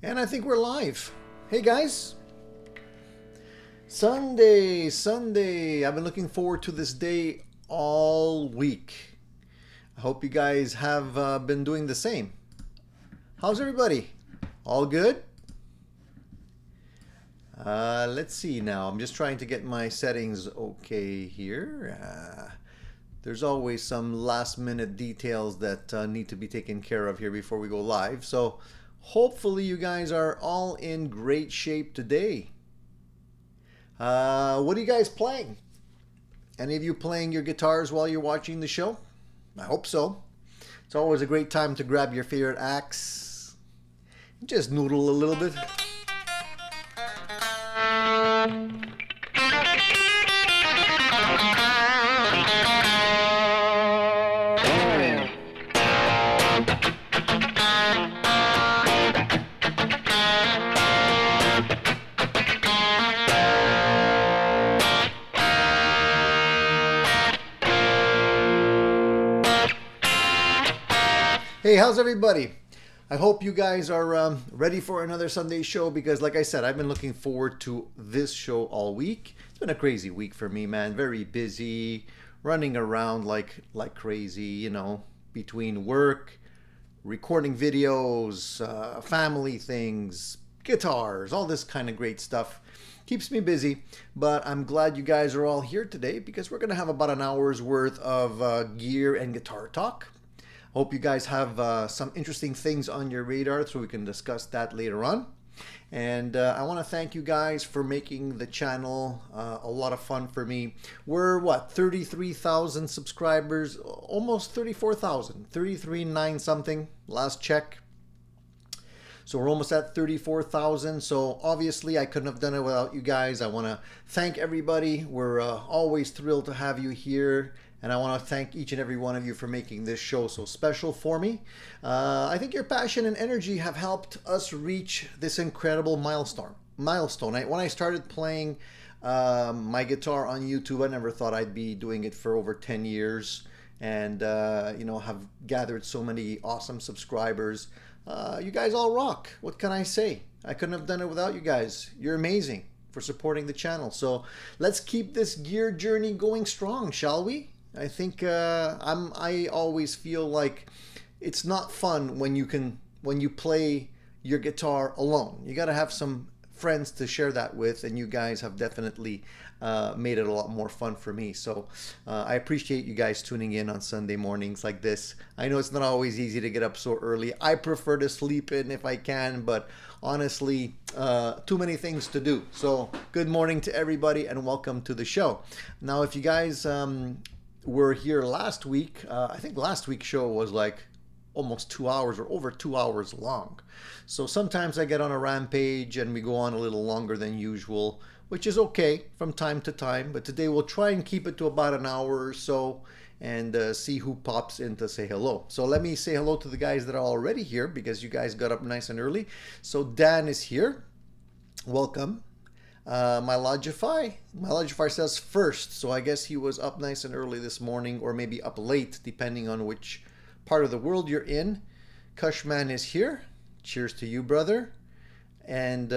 And I think we're live. Hey guys, Sunday. I've been looking forward to this day all week. I hope you guys have been doing the same. How's everybody? All good? Let's see now. I'm just trying to get my settings okay here. There's always some last minute details that need to be taken care of here before we go live. So hopefully you guys are all in great shape today. What are you guys playing? Any of you playing your guitars while you're watching the show? I hope so. It's always a great time to grab your favorite axe. Just noodle a little bit. Hey, how's everybody? I hope you guys are ready for another Sunday show because, like I said, I've been looking forward to this show all week. It's been a crazy week for me, man. Very busy, running around like crazy, between work, recording videos, family things, guitars, all this kind of great stuff. Keeps me busy, but I'm glad you guys are all here today because we're going to have about an hour's worth of gear and guitar talk. Hope you guys have some interesting things on your radar so we can discuss that later on. And I want to thank you guys for making the channel a lot of fun for me. We're 33,000 subscribers, almost 34,000, 33,9 something last check. So we're almost at 34,000. So obviously I couldn't have done it without you guys. I want to thank everybody. We're always thrilled to have you here. And I want to thank each and every one of you for making this show so special for me. I think your passion and energy have helped us reach this incredible milestone. When I started playing my guitar on YouTube, I never thought I'd be doing it for over 10 years and have gathered so many awesome subscribers. You guys all rock. What can I say? I couldn't have done it without you guys. You're amazing for supporting the channel. So let's keep this gear journey going strong, shall we? I think I always feel like it's not fun when you play your guitar alone. You got to have some friends to share that with, and you guys have definitely made it a lot more fun for me. So I appreciate you guys tuning in on Sunday mornings like this. I know it's not always easy to get up so early. I prefer to sleep in if I can, but honestly, too many things to do. So good morning to everybody and welcome to the show. Now, if you guys were here last week, I think last week's show was like almost 2 hours or over 2 hours long. So sometimes I get on a rampage and we go on a little longer than usual, which is okay from time to time. But today we'll try and keep it to about an hour or so and see who pops in to say hello. So let me say hello to the guys that are already here because you guys got up nice and early. So Dan is here. Welcome. My Logify says first, so I guess he was up nice and early this morning or maybe up late depending on which part of the world you're in. Cushman is here. Cheers to you, brother. And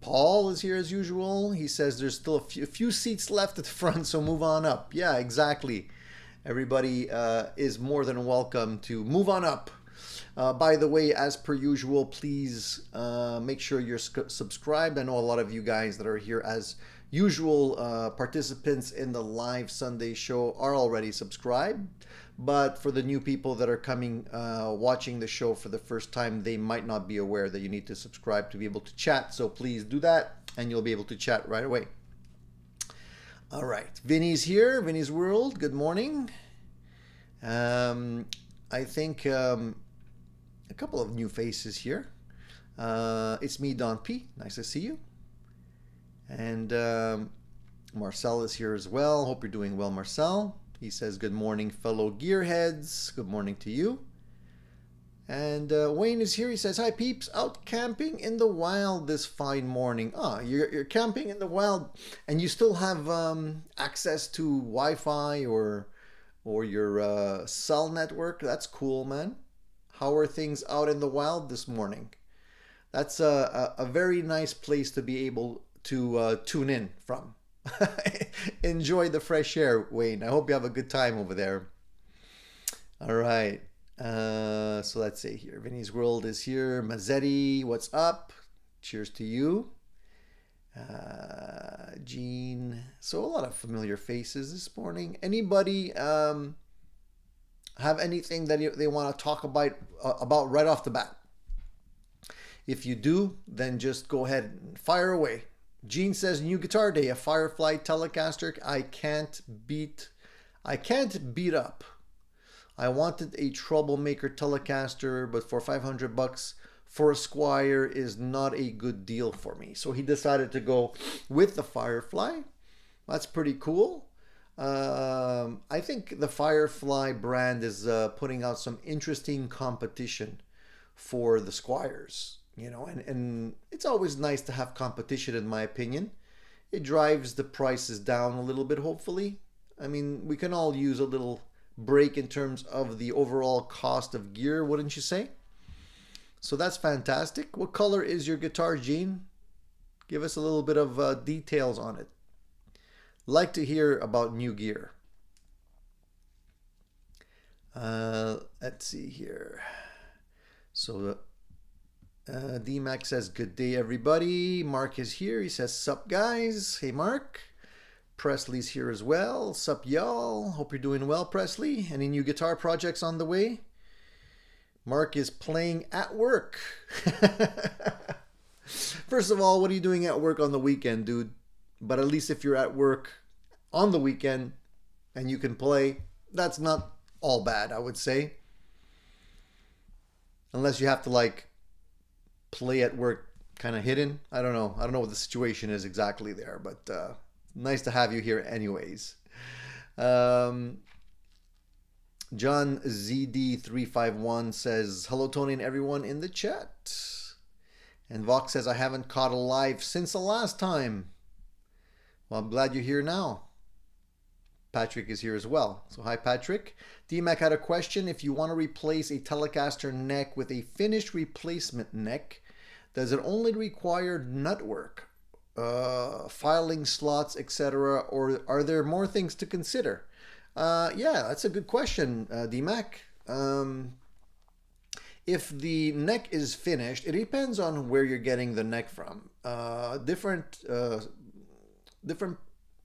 Paul is here as usual. He says there's still a few seats left at the front, so move on up. Yeah, exactly. Everybody is more than welcome to move on up. By the way, as per usual, please make sure you're subscribed. I know a lot of you guys that are here as usual participants in the live Sunday show are already subscribed. But for the new people that are coming, watching the show for the first time, they might not be aware that you need to subscribe to be able to chat. So please do that and you'll be able to chat right away. All right, Vinny's here, Vinny's World, good morning. I think a couple of new faces here. It's me, Don P. Nice to see you. And Marcel is here as well. Hope you're doing well, Marcel. He says, good morning, fellow gearheads. Good morning to you. And Wayne is here. He says, hi, peeps. Out camping in the wild this fine morning. Ah, you're camping in the wild and you still have access to Wi-Fi or your cell network. That's cool, man. How are things out in the wild this morning? That's a very nice place to be able to tune in from. Enjoy the fresh air, Wayne. I hope you have a good time over there. All right. So let's see here. Vinny's World is here. Mazzetti, what's up? Cheers to you. Gene. So a lot of familiar faces this morning. Anybody have anything that they want to talk about right off the bat? If you do, then just go ahead and fire away. Gene says, new guitar day, a Firefly Telecaster. I can't beat up. I wanted a Troublemaker Telecaster, but for $500 for a Squire is not a good deal for me. So he decided to go with the Firefly. That's pretty cool. I think the Firefly brand is putting out some interesting competition for the Squires. You know, and it's always nice to have competition, in my opinion. It drives the prices down a little bit, hopefully. I mean, we can all use a little break in terms of the overall cost of gear, wouldn't you say? So that's fantastic. What color is your guitar, Gene? Give us a little bit of details on it. Like to hear about new gear. Let's see here. So D-Mac says, good day, everybody. Mark is here. He says, sup, guys. Hey, Mark. Presley's here as well. Sup, y'all. Hope you're doing well, Presley. Any new guitar projects on the way? Mark is playing at work. First of all, what are you doing at work on the weekend, dude? But at least if you're at work on the weekend and you can play, that's not all bad, I would say. Unless you have to, like, play at work kind of hidden. I don't know what the situation is exactly there, but nice to have you here anyways. John ZD351 says, hello, Tony and everyone in the chat. And Vox says, I haven't caught a live since the last time. Well, I'm glad you're here now. Patrick is here as well. So hi, Patrick. DMAC had a question. If you want to replace a Telecaster neck with a finished replacement neck, does it only require nut work, filing slots, etc., or are there more things to consider? Yeah, that's a good question, DMAC. If the neck is finished, it depends on where you're getting the neck from. Different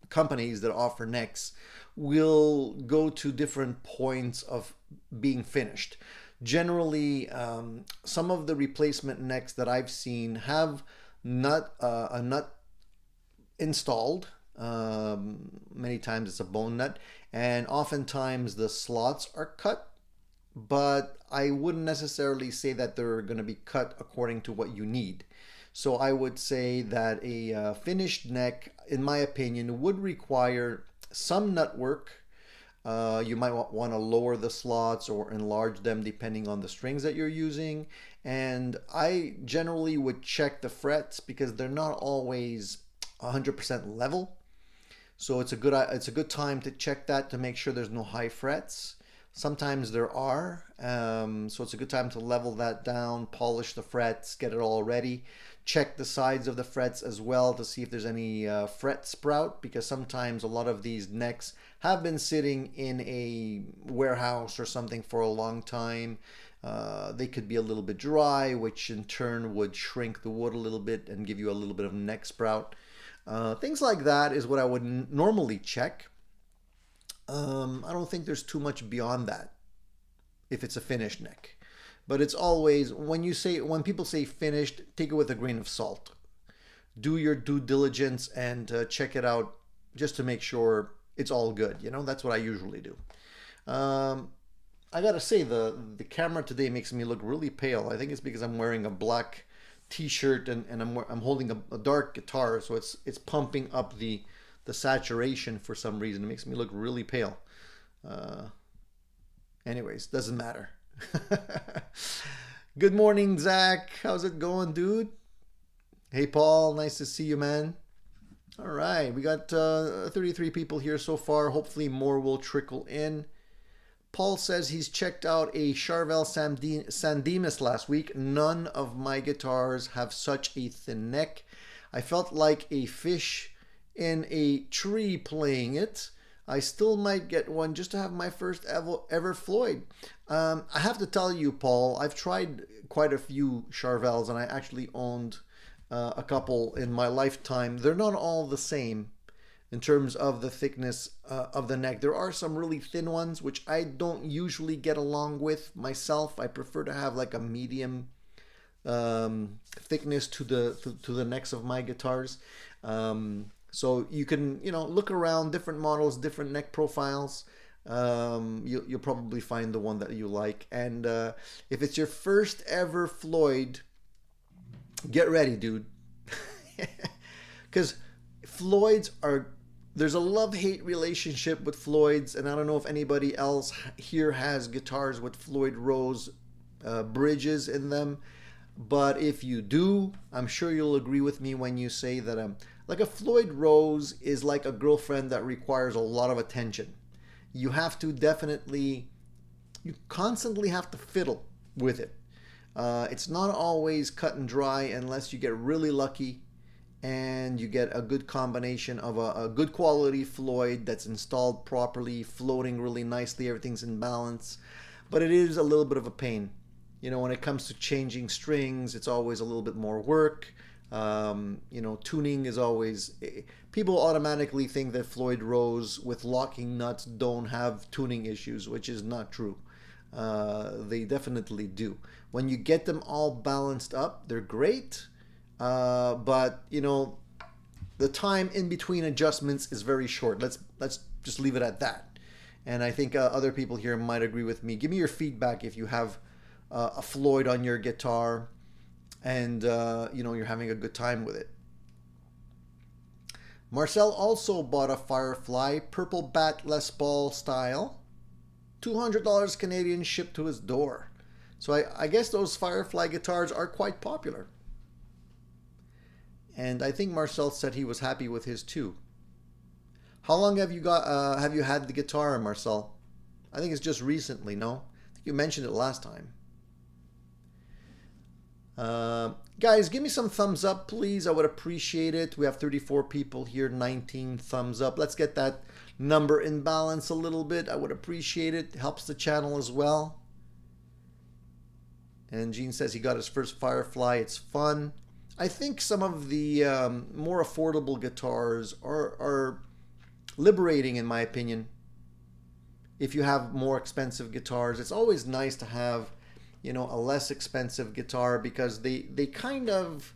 companies that offer necks will go to different points of being finished. Generally, some of the replacement necks that I've seen have a nut installed. Many times it's a bone nut, and oftentimes the slots are cut, but I wouldn't necessarily say that they're going to be cut according to what you need. So I would say that a finished neck, in my opinion, would require some nut work. You might want to lower the slots or enlarge them depending on the strings that you're using. And I generally would check the frets because they're not always 100% level. So it's a good time to check that to make sure there's no high frets. Sometimes there are, so it's a good time to level that down, polish the frets, get it all ready. Check the sides of the frets as well to see if there's any fret sprout, because sometimes a lot of these necks have been sitting in a warehouse or something for a long time. They could be a little bit dry, which in turn would shrink the wood a little bit and give you a little bit of neck sprout. Things like that is what I would normally check. I don't think there's too much beyond that if it's a finished neck. But it's always, when people say finished, take it with a grain of salt. Do your due diligence and check it out just to make sure it's all good. You know, that's what I usually do. I gotta say, the camera today makes me look really pale. I think it's because I'm wearing a black t-shirt and I'm holding a dark guitar, so it's pumping up the saturation for some reason. It makes me look really pale. Anyways, doesn't matter. Good morning, Zach. How's it going, dude? Hey, Paul. Nice to see you, man. All right. We got 33 people here so far. Hopefully more will trickle in. Paul says he's checked out a Charvel Sandemus last week. None of my guitars have such a thin neck. I felt like a fish in a tree playing it. I still might get one just to have my first ever Floyd. I have to tell you, Paul, I've tried quite a few Charvels, and I actually owned a couple in my lifetime. They're not all the same in terms of the thickness of the neck. There are some really thin ones, which I don't usually get along with myself. I prefer to have like a medium thickness to the necks of my guitars. So you can, look around different models, different neck profiles. You'll probably find the one that you like. And if it's your first ever Floyd, get ready, dude. Because Floyds there's a love-hate relationship with Floyds, and I don't know if anybody else here has guitars with Floyd Rose bridges in them. But if you do, I'm sure you'll agree with me when you say that like a Floyd Rose is like a girlfriend that requires a lot of attention. You constantly have to fiddle with it. It's not always cut and dry unless you get really lucky and you get a good combination of a good quality Floyd that's installed properly, floating really nicely, everything's in balance. But it is a little bit of a pain. When it comes to changing strings, it's always a little bit more work. Tuning is always... People automatically think that Floyd Rose with locking nuts don't have tuning issues, which is not true. They definitely do. When you get them all balanced up, they're great. But the time in between adjustments is very short. Let's just leave it at that. And I think other people here might agree with me. Give me your feedback if you have a Floyd on your guitar and you're having a good time with it. Marcel also bought a Firefly Purple Bat Les Paul style, $200 Canadian, shipped to his door. So I guess those Firefly guitars are quite popular. And I think Marcel said he was happy with his too. How long have you had the guitar, Marcel? I think it's just recently, no? I think you mentioned it last time. Guys, give me some thumbs up, please. I would appreciate it. We have 34 people here, 19 thumbs up. Let's get that number in balance a little bit. I would appreciate it. It helps the channel as well. And Gene says he got his first Firefly. It's fun. I think some of the more affordable guitars are liberating, in my opinion. If you have more expensive guitars, it's always nice to have a less expensive guitar, because they kind of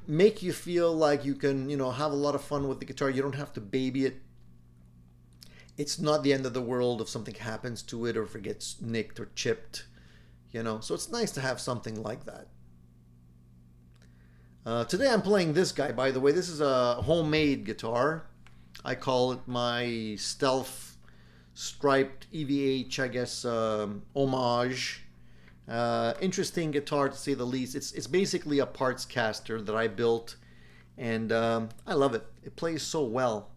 make you feel like you can, have a lot of fun with the guitar. You don't have to baby it. It's not the end of the world if something happens to it or if it gets nicked or chipped, So it's nice to have something like that. Today I'm playing this guy, by the way. This is a homemade guitar. I call it my Stealth Striped EVH, I guess, homage. Interesting guitar to say the least. It's basically a parts caster that I built, and I love it. It plays so well.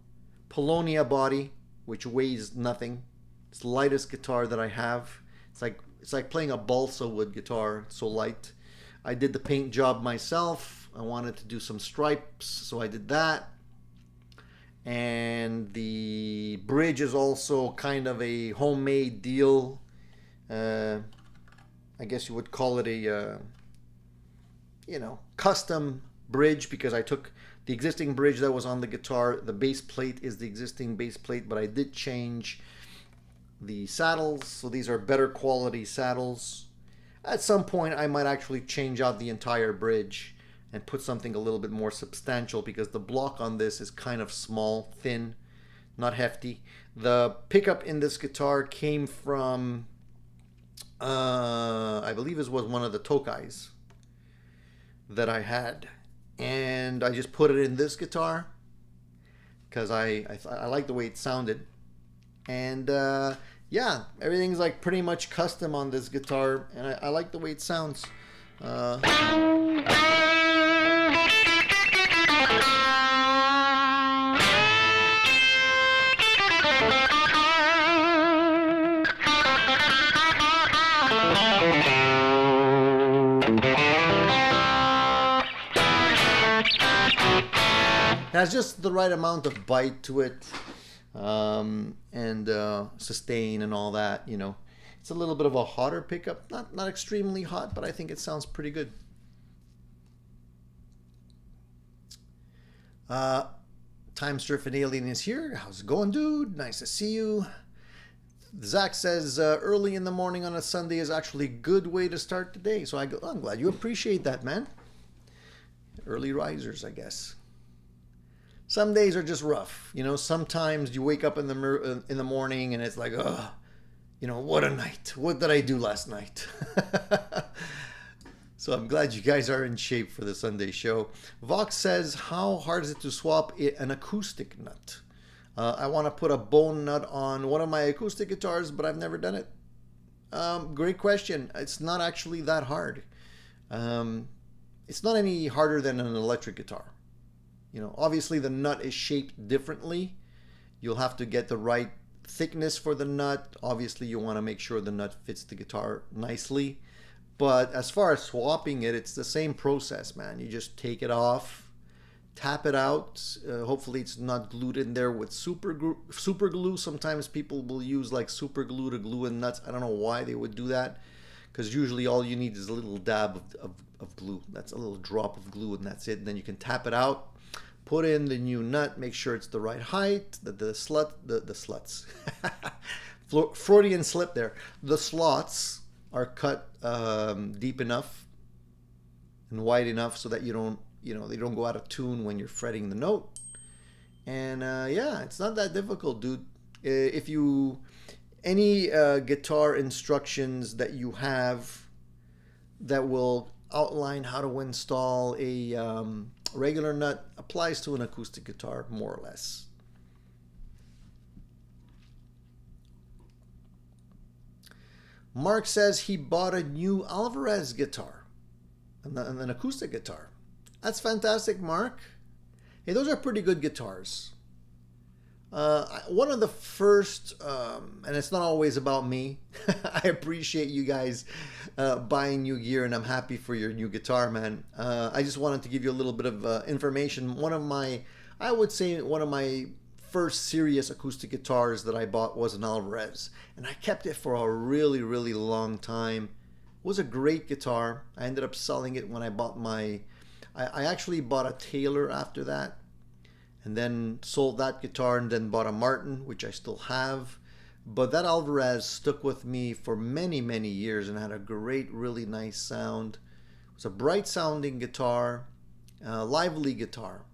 Polonia body, which weighs nothing. It's the lightest guitar that I have. It's like playing a balsa wood guitar. It's so light. I did the paint job myself. I wanted to do some stripes, so I did that. And the bridge is also kind of a homemade deal. I guess you would call it a, custom bridge, because I took the existing bridge that was on the guitar. The base plate is the existing base plate, but I did change the saddles. So these are better quality saddles. At some point, I might actually change out the entire bridge and put something a little bit more substantial, because the block on this is kind of small, thin, not hefty. The pickup in this guitar came from, I believe it was one of the Tokais that I had. And I just put it in this guitar because I like the way it sounded. And yeah, everything's like pretty much custom on this guitar, and I like the way it sounds. has just the right amount of bite to it, and sustain and all that. You know, it's a little bit of a hotter pickup, not extremely hot, but I think it sounds pretty good. Time Surfing Alien is here. How's it going, dude? Nice to see you. Zach says early in the morning on a Sunday is actually a good way to start the day. So I'm glad you appreciate that, man. Early risers, I guess. Some days are just rough. You know, sometimes you wake up in the morning and it's like, oh, you know, what a night. What did I do last night? So I'm glad you guys are in shape for the Sunday show. Vox says, how hard is it to swap an acoustic nut? I want to put a bone nut on one of my acoustic guitars, but I've never done it. Great question. It's not actually that hard. It's not any harder than an electric guitar. You know, obviously the nut is shaped differently. You'll have to get the right thickness for the nut. Obviously you want to make sure the nut fits the guitar nicely. But as far as swapping it, it's the same process, man. You just take it off, tap it out. Hopefully it's not glued in there with super glue. Sometimes people will use like super glue to glue in nuts. I don't know why they would do that, because usually all you need is a little dab of glue. That's a little drop of glue and that's it. And then you can tap it out, put in the new nut, make sure it's the right height, the sluts. Freudian slip there. The slots are cut deep enough and wide enough so that they don't go out of tune when you're fretting the note. And yeah, it's not that difficult, dude. If you any guitar instructions that you have that will outline how to install a regular nut applies to an acoustic guitar more or less. Mark says he bought a new Alvarez guitar, an acoustic guitar. That's fantastic, Mark. Hey, those are pretty good guitars. One of the first, and it's not always about me. I appreciate you guys buying new gear, and I'm happy for your new guitar, man. I just wanted to give you a little bit of information. I would say one of my first serious acoustic guitars that I bought was an Alvarez, and I kept it for a really, really long time. It was a great guitar. I ended up selling it when I bought I actually bought a Taylor after that, and then sold that guitar, and then bought a Martin, which I still have. But that Alvarez stuck with me for many, many years and had a great, really nice sound. It was a bright sounding guitar, lively guitar,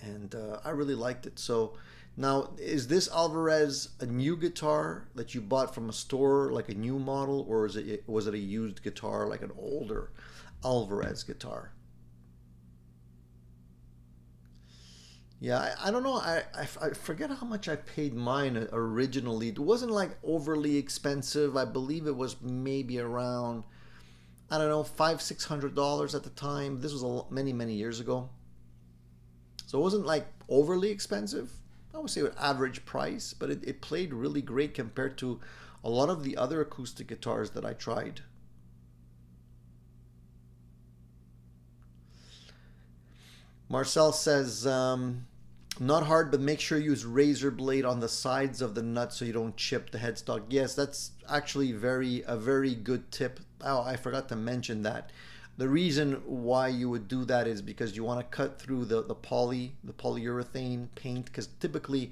and I really liked it. So now, is this Alvarez a new guitar that you bought from a store, like a new model, or was it a used guitar, like an older Alvarez guitar? Yeah, I don't know. I forget how much I paid mine originally. It wasn't like overly expensive. I believe it was maybe around, I don't know, $500-600 at the time. This was many, many years ago. So it wasn't like overly expensive. I would say an average price, but it played really great compared to a lot of the other acoustic guitars that I tried. Marcel says, not hard, but make sure you use razor blade on the sides of the nut so you don't chip the headstock. Yes, that's actually a very good tip. Oh, I forgot to mention that. The reason why you would do that is because you want to cut through the polyurethane paint, because typically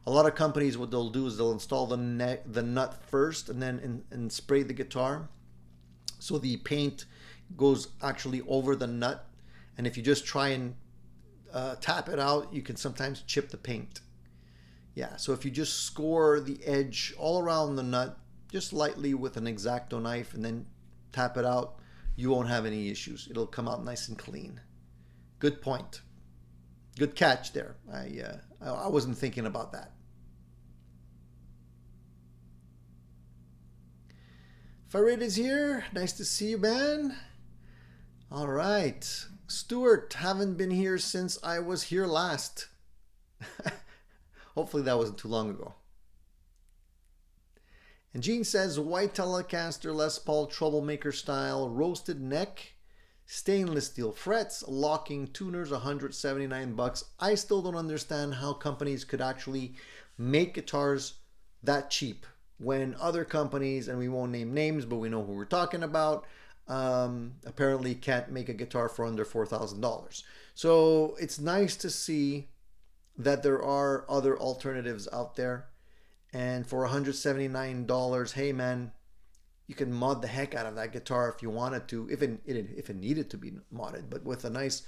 a lot of companies, what they'll do is they'll install the nut first and then and spray the guitar. So the paint goes actually over the nut, and if you just try and tap it out, you can sometimes chip the paint. Yeah, so if you just score the edge all around the nut just lightly with an X-Acto knife and then tap it out, you won't have any issues. It'll come out nice and clean. Good point. Good catch there. I wasn't thinking about that. Farid is here. Nice to see you, man. All right. Stuart, haven't been here since I was here last. Hopefully that wasn't too long ago. And Gene says, white Telecaster Les Paul troublemaker style roasted neck, stainless steel frets, locking tuners, $179. I still don't understand how companies could actually make guitars that cheap when other companies, and we won't name names, but we know who we're talking about, apparently can't make a guitar for under $4,000. So it's nice to see that there are other alternatives out there. And for $179, hey man, you can mod the heck out of that guitar if you wanted to, if it needed to be modded. But with a nice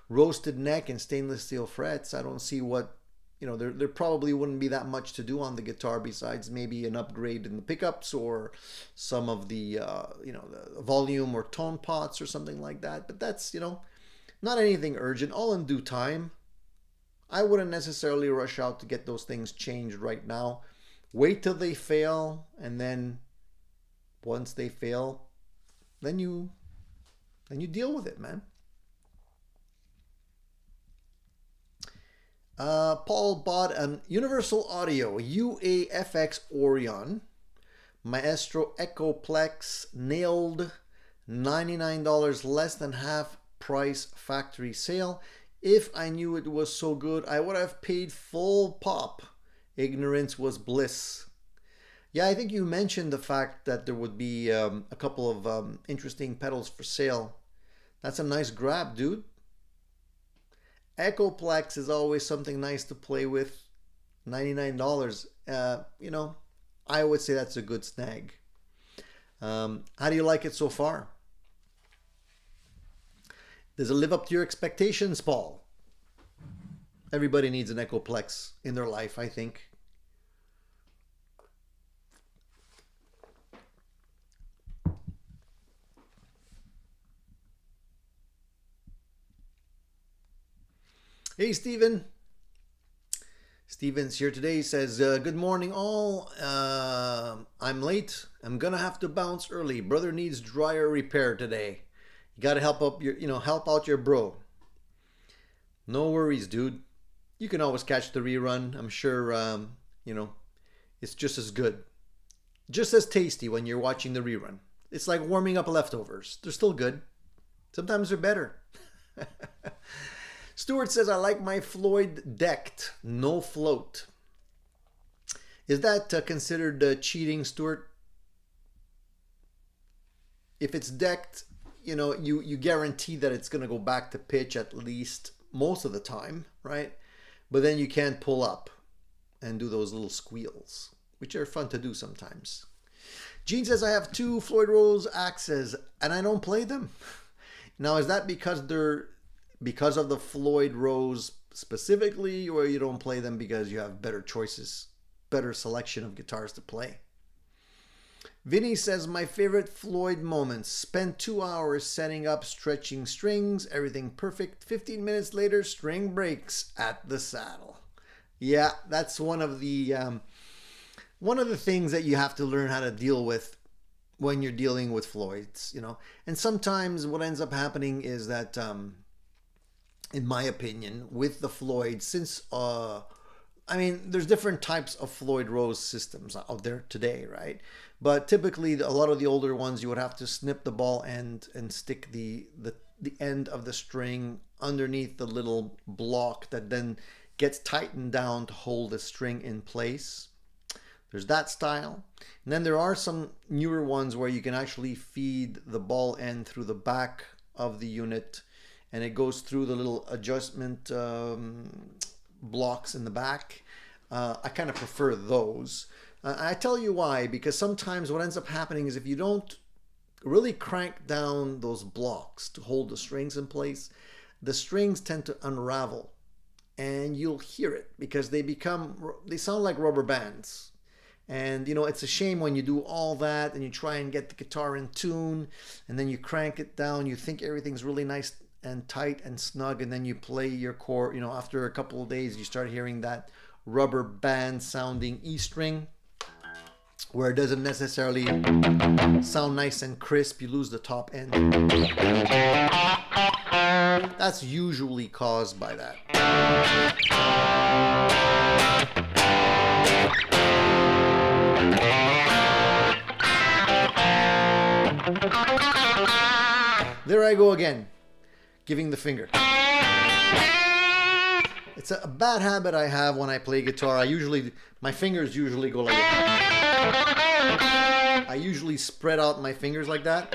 roasted neck and stainless steel frets, I don't see what, there probably wouldn't be that much to do on the guitar besides maybe an upgrade in the pickups or some of the, the volume or tone pots or something like that. But that's, not anything urgent, all in due time. I wouldn't necessarily rush out to get those things changed right now. Wait till they fail, and then once they fail, then you deal with it, man. Paul bought an Universal Audio UAFX Orion Maestro Echoplex, nailed $99, less than half price factory sale. If I knew it was so good, I would have paid full pop. Ignorance was bliss. Yeah, I think you mentioned the fact that there would be a couple of interesting pedals for sale. That's a nice grab, dude. Echoplex is always something nice to play with. $99. I would say that's a good snag. How do you like it so far? Does it live up to your expectations, Paul? Everybody needs an Echoplex in their life, I think. Hey, Steven. Steven's here today. He says, good morning, all. I'm late. I'm going to have to bounce early. Brother needs dryer repair today. You got to help out your bro. No worries, dude. You can always catch the rerun. I'm sure, it's just as good. Just as tasty when you're watching the rerun. It's like warming up leftovers. They're still good. Sometimes they're better. Stuart says, I like my Floyd decked, no float. Is that considered cheating, Stuart? If it's decked, you guarantee that it's going to go back to pitch at least most of the time, right? But then you can't pull up and do those little squeals, which are fun to do sometimes. Gene says, I have 2 Floyd Rose Axes and I don't play them. Now, is that because of the Floyd Rose specifically, or you don't play them because you have better choices, better selection of guitars to play? Vinny says, my favorite Floyd moments. Spent 2 hours setting up, stretching strings, everything perfect. 15 minutes later, string breaks at the saddle. Yeah, that's one of the things that you have to learn how to deal with when you're dealing with Floyds, And sometimes what ends up happening is that, in my opinion, with the Floyd, since there's different types of Floyd Rose systems out there today, right? But typically, a lot of the older ones, you would have to snip the ball end and stick the end of the string underneath the little block that then gets tightened down to hold the string in place. There's that style. And then there are some newer ones where you can actually feed the ball end through the back of the unit, and it goes through the little adjustment blocks in the back. I kind of prefer those. I tell you why, because sometimes what ends up happening is if you don't really crank down those blocks to hold the strings in place, the strings tend to unravel, and you'll hear it because they sound like rubber bands. And it's a shame when you do all that and you try and get the guitar in tune, and then you crank it down, you think everything's really nice and tight and snug, and then you play your chord, after a couple of days you start hearing that rubber band sounding E string where it doesn't necessarily sound nice and crisp. You lose the top end. That's usually caused by that. There I go again, giving the finger. It's a bad habit I have when I play guitar. My fingers usually go like that. I usually spread out my fingers like that.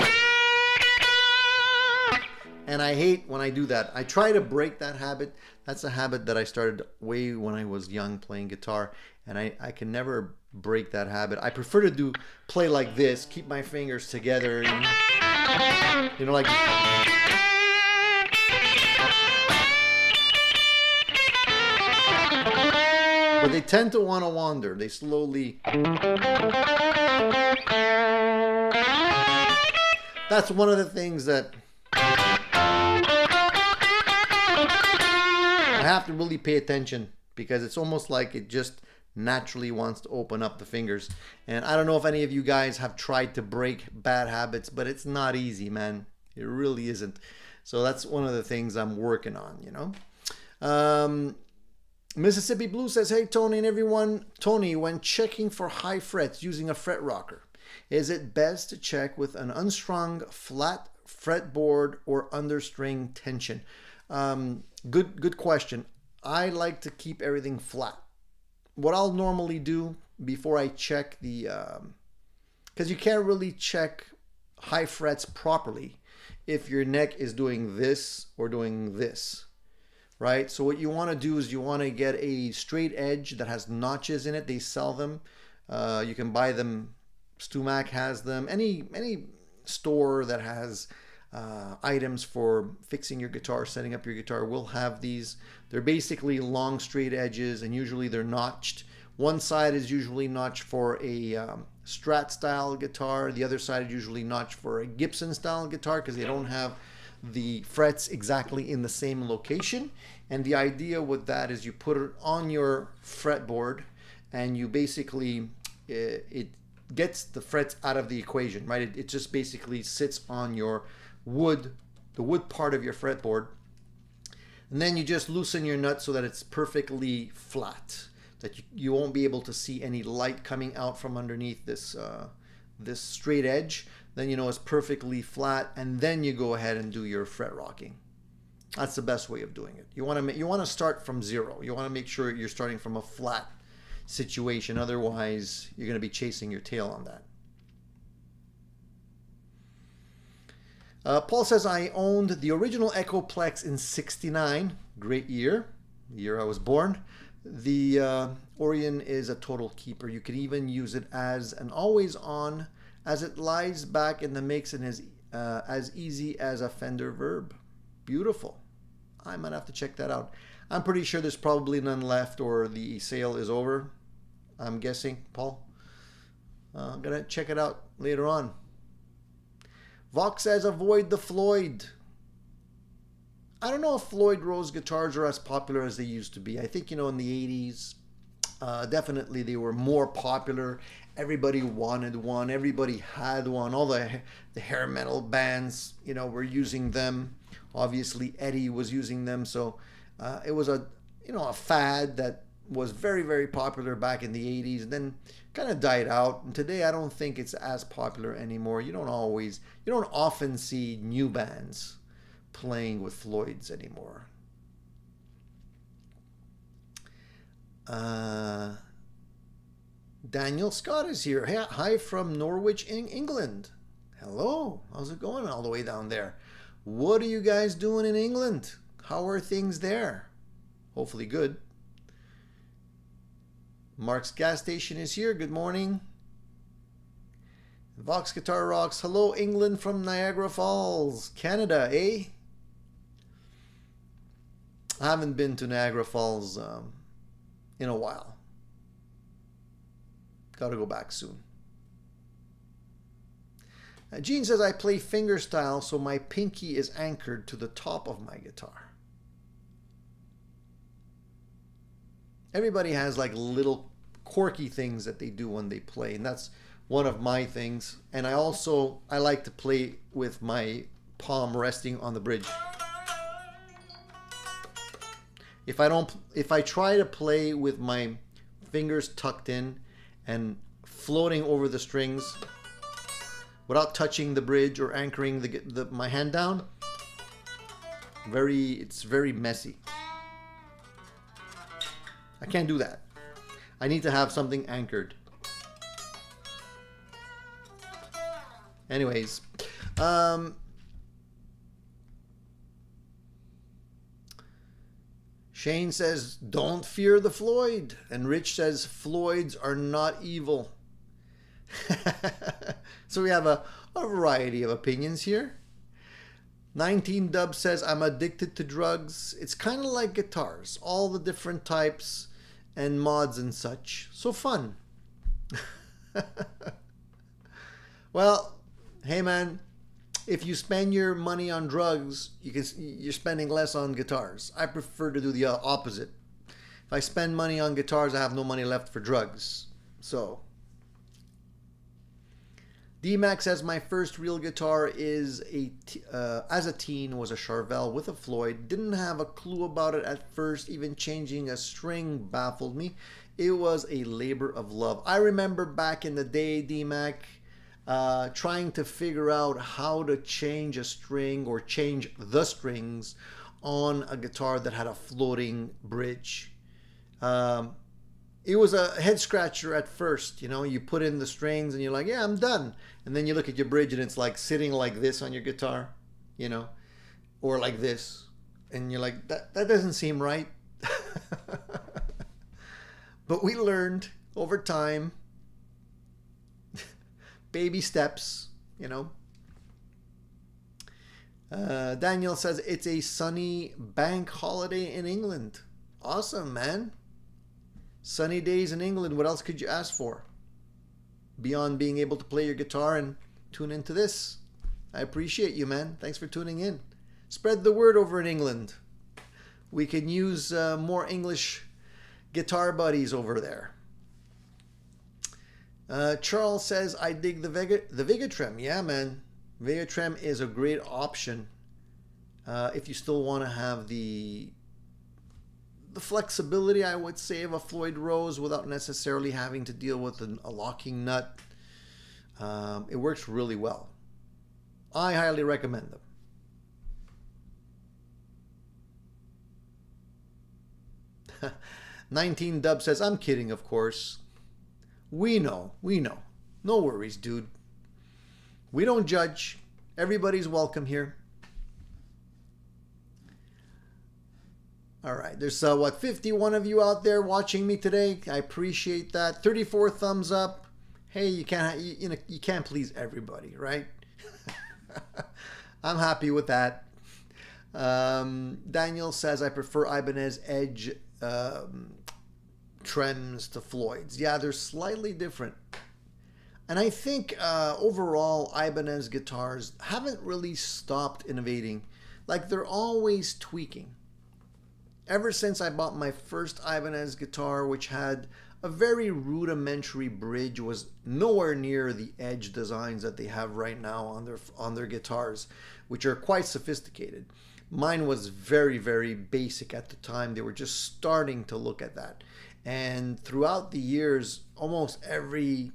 And I hate when I do that. I try to break that habit. That's a habit that I started way when I was young playing guitar. And I can never break that habit. I prefer to play like this, keep my fingers together. You know, like... But they tend to want to wander. They slowly... That's one of the things that I have to really pay attention, because it's almost like it just naturally wants to open up the fingers. And I don't know if any of you guys have tried to break bad habits, but it's not easy, man. It really isn't. So that's one of the things I'm working on, you know. Mississippi Blue says, hey, Tony and everyone. Tony, when checking for high frets using a fret rocker, is it best to check with an unstrung flat fretboard or understring tension? Good question. I like to keep everything flat. What I'll normally do before I check the... because you can't really check high frets properly if your neck is doing this or doing this. Right? So what you want to do is you want to get a straight edge that has notches in it. They sell them. You can buy them. Stumac has them. Any store that has items for fixing your guitar, setting up your guitar will have these. They're basically long straight edges, and usually they're notched. One side is usually notched for a Strat style guitar. The other side is usually notched for a Gibson style guitar, because they don't have the frets exactly in the same location. And the idea with that is you put it on your fretboard, and you basically it gets the frets out of the equation, right? It just basically sits on your the wood part of your fretboard, and then you just loosen your nut so that it's perfectly flat, that you won't be able to see any light coming out from underneath this this straight edge. Then you know it's perfectly flat, and then you go ahead and do your fret rocking. That's the best way of doing it. You want to start from zero. You want to make sure you're starting from a flat situation. Otherwise, you're going to be chasing your tail on that. Paul says, I owned the original Echoplex in '69. Great year. The year I was born. The Orion is a total keeper. You can even use it as an always on, as it lies back in the mix and is as easy as a Fender Verb. Beautiful. I might have to check that out. I'm pretty sure there's probably none left, or the sale is over, I'm guessing, Paul. I'm going to check it out later on. Vox says, avoid the Floyd. I don't know if Floyd Rose guitars are as popular as they used to be. I think, you know, in the 80s, definitely they were more popular. Everybody wanted one. Everybody had one. All the hair metal bands, you know, were using them. Obviously, Eddie was using them. So it was a fad that was very, very popular back in the 80s, and then kind of died out. And today, I don't think it's as popular anymore. You don't often see new bands playing with Floyds anymore. Daniel Scott is here. Hey, hi from Norwich, England. Hello. How's it going all the way down there? What are you guys doing in England? How are things there? Hopefully good. Mark's Gas Station is here. Good morning. Vox Guitar Rocks. Hello, England from Niagara Falls, Canada, eh? I haven't been to Niagara Falls in a while. Got to go back soon. Gene says, I play fingerstyle, so my pinky is anchored to the top of my guitar. Everybody has like little quirky things that they do when they play, and that's one of my things. And I like to play with my palm resting on the bridge. If I try to play with my fingers tucked in and floating over the strings, without touching the bridge or anchoring my hand down. It's very messy. I can't do that. I need to have something anchored. Anyways, Shane says, don't fear the Floyd. And Rich says, Floyds are not evil. So we have a variety of opinions here. 19 Dub says, I'm addicted to drugs. It's kind of like guitars, all the different types and mods and such. So fun. Well, hey man, if you spend your money on drugs, you're spending less on guitars. I prefer to do the opposite. If I spend money on guitars, I have no money left for drugs. So D-Mac says, my first real guitar is as a teen was a Charvel with a Floyd. Didn't have a clue about it at first. Even changing a string baffled me. It was a labor of love. I remember back in the day, D-Mac, trying to figure out how to change a string or change the strings on a guitar that had a floating bridge. It was a head scratcher at first. You know, you put in the strings and you're like, yeah, I'm done. And then you look at your bridge and it's like sitting like this on your guitar, you know, or like this. And you're like, that doesn't seem right. But we learned over time, baby steps, you know. Daniel says, it's a sunny bank holiday in England. Awesome, man. Sunny days in England. What else could you ask for? Beyond being able to play your guitar and tune into this. I appreciate you, man. Thanks for tuning in. Spread the word over in England. We can use more English guitar buddies over there. Charles says, I dig the Vigatrem. Yeah, man. Vigatrem is a great option if you still want to have the flexibility, I would say, of a Floyd Rose without necessarily having to deal with a locking nut. It works really well. I highly recommend them. 19 Dub says, I'm kidding, of course. We know. No worries, dude. We don't judge. Everybody's welcome here. All right, there's 51 of you out there watching me today. I appreciate that. 34 thumbs up. Hey, you can't please everybody, right? I'm happy with that. Daniel says, I prefer Ibanez Edge trems to Floyd's. Yeah, they're slightly different. And I think overall Ibanez guitars haven't really stopped innovating. Like, they're always tweaking. Ever since I bought my first Ibanez guitar, which had a very rudimentary bridge, was nowhere near the Edge designs that they have right now on their guitars, which are quite sophisticated. Mine was very, very basic at the time. They were just starting to look at that. And throughout the years, almost every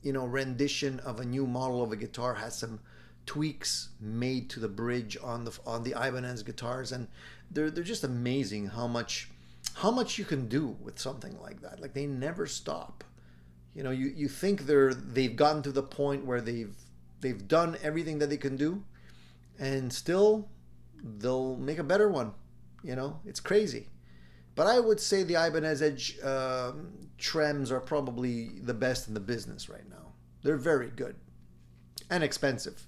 rendition of a new model of a guitar has some tweaks made to the bridge on the Ibanez guitars, and they're just amazing how much you can do with something like that. Like, they never stop. You think they've gotten to the point where they've done everything that they can do, and still they'll make a better one. It's crazy. But I would say the Ibanez Edge trems are probably the best in the business right now. They're very good and expensive.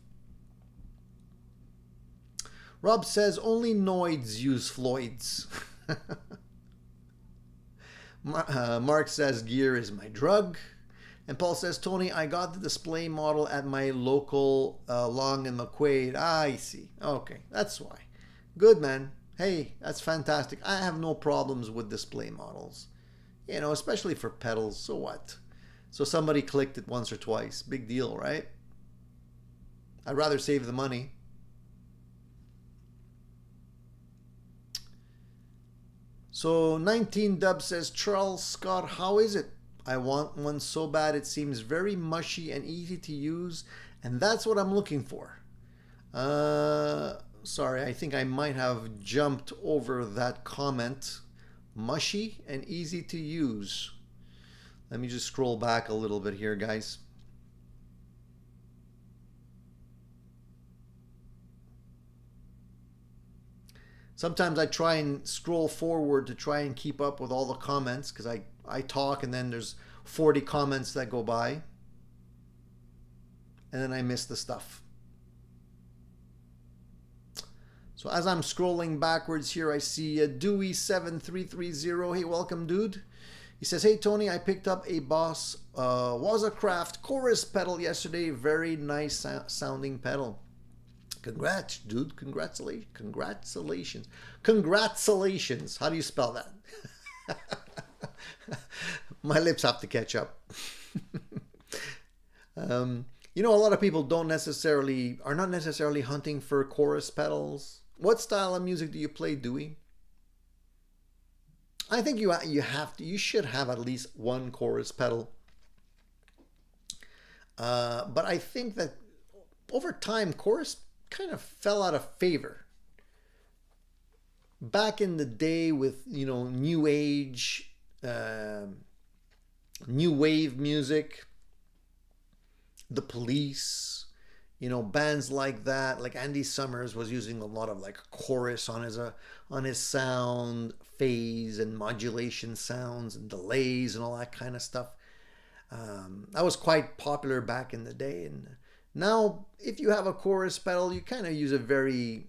Rob says, only Noids use Floyds. Mark says, gear is my drug. And Paul says, Tony, I got the display model at my local Long and McQuaid. I see. Okay, that's why. Good, man. Hey, that's fantastic. I have no problems with display models. Especially for pedals. So what? So somebody clicked it once or twice. Big deal, right? I'd rather save the money. So 19 Dub says, Charles Scott, how is it? I want one so bad. It seems very mushy and easy to use, and that's what I'm looking for. Sorry, I think I might have jumped over that comment. Mushy and easy to use. Let me just scroll back a little bit here, guys. Sometimes I try and scroll forward to try and keep up with all the comments because I talk and then there's 40 comments that go by. And then I miss the stuff. So as I'm scrolling backwards here, I see Dewey7330. Hey, welcome, dude. He says, hey, Tony, I picked up a Boss Wazacraft chorus pedal yesterday. Very nice sounding pedal. Congrats, dude. Congratulations. Congratulations. Congratulations. How do you spell that? My lips have to catch up. You know, a lot of people are not necessarily hunting for chorus pedals. What style of music do you play, Dewey? I think you should have at least one chorus pedal. But I think that over time, chorus kind of fell out of favor. Back in the day with, you know, new age, new wave music, The Police, you know, bands like that, like Andy Summers was using a lot of like chorus on his sound, phase and modulation sounds and delays and all that kind of stuff. That was quite popular back in the day. And now, if you have a chorus pedal, you kind of use it very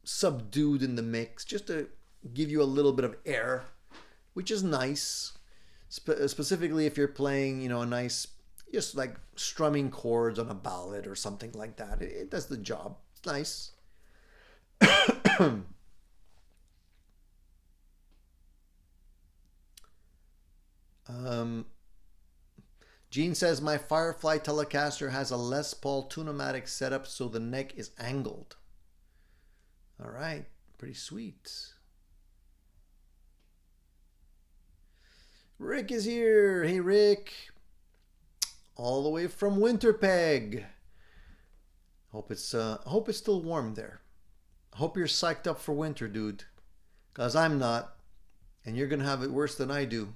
subdued in the mix, just to give you a little bit of air, which is nice. Specifically if you're playing, you know, a nice, just like strumming chords on a ballad or something like that. It does the job. It's nice. Gene says, my Firefly Telecaster has a Les Paul Tune-o-matic setup, so the neck is angled. All right, pretty sweet. Rick is here. Hey, Rick. All the way from Winterpeg. Hope it's still warm there. Hope you're psyched up for winter, dude. Because I'm not. And you're going to have it worse than I do.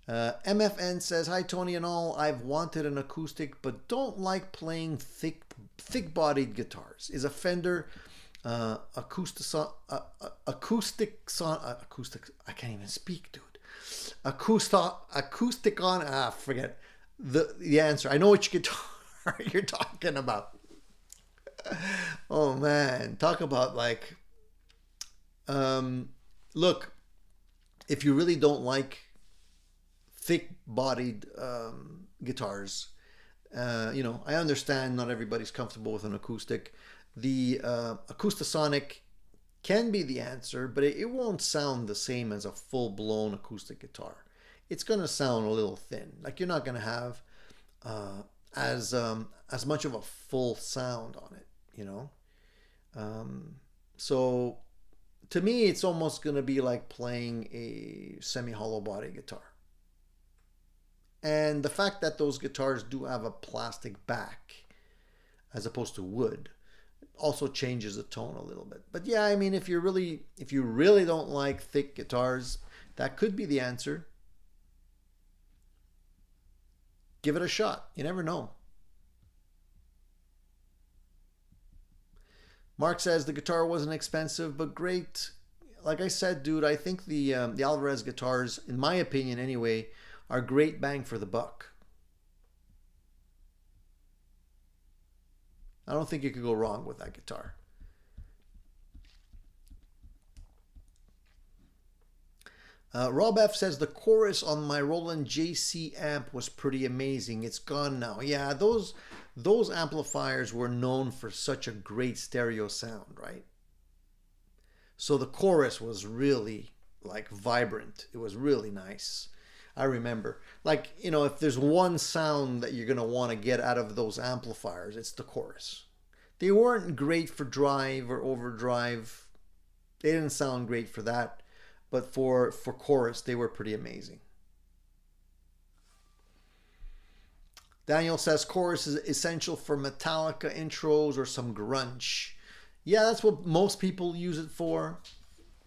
MFN says, hi Tony and all, I've wanted an acoustic but don't like playing thick-bodied guitars. Is a Fender acoustic, I can't even speak, dude. Acousticon, forget the answer. I know which guitar you're talking about. Oh man, talk about like, look, if you really don't like thick-bodied guitars, you know, I understand not everybody's comfortable with an acoustic. The Acoustasonic can be the answer, but it won't sound the same as a full-blown acoustic guitar. It's going to sound a little thin. Like you're not going to have as much of a full sound on it, you know. So to me, it's almost going to be like playing a semi-hollow body guitar. And the fact that those guitars do have a plastic back as opposed to wood also changes the tone a little bit. But yeah, I mean, if you really don't like thick guitars, that could be the answer. Give it a shot. You never know. Mark says the guitar wasn't expensive, but great. Like I said, dude, I think the Alvarez guitars, in my opinion anyway, are great bang for the buck. I don't think you could go wrong with that guitar. Rob F says the chorus on my Roland JC amp was pretty amazing. It's gone now. Yeah, those amplifiers were known for such a great stereo sound, right? So the chorus was really like vibrant. It was really nice. I remember, like, you know, if there's one sound that you're going to want to get out of those amplifiers, it's the chorus. They weren't great for drive or overdrive. They didn't sound great for that. but for chorus, they were pretty amazing. Daniel says chorus is essential for Metallica intros or some grunge. Yeah, that's what most people use it for.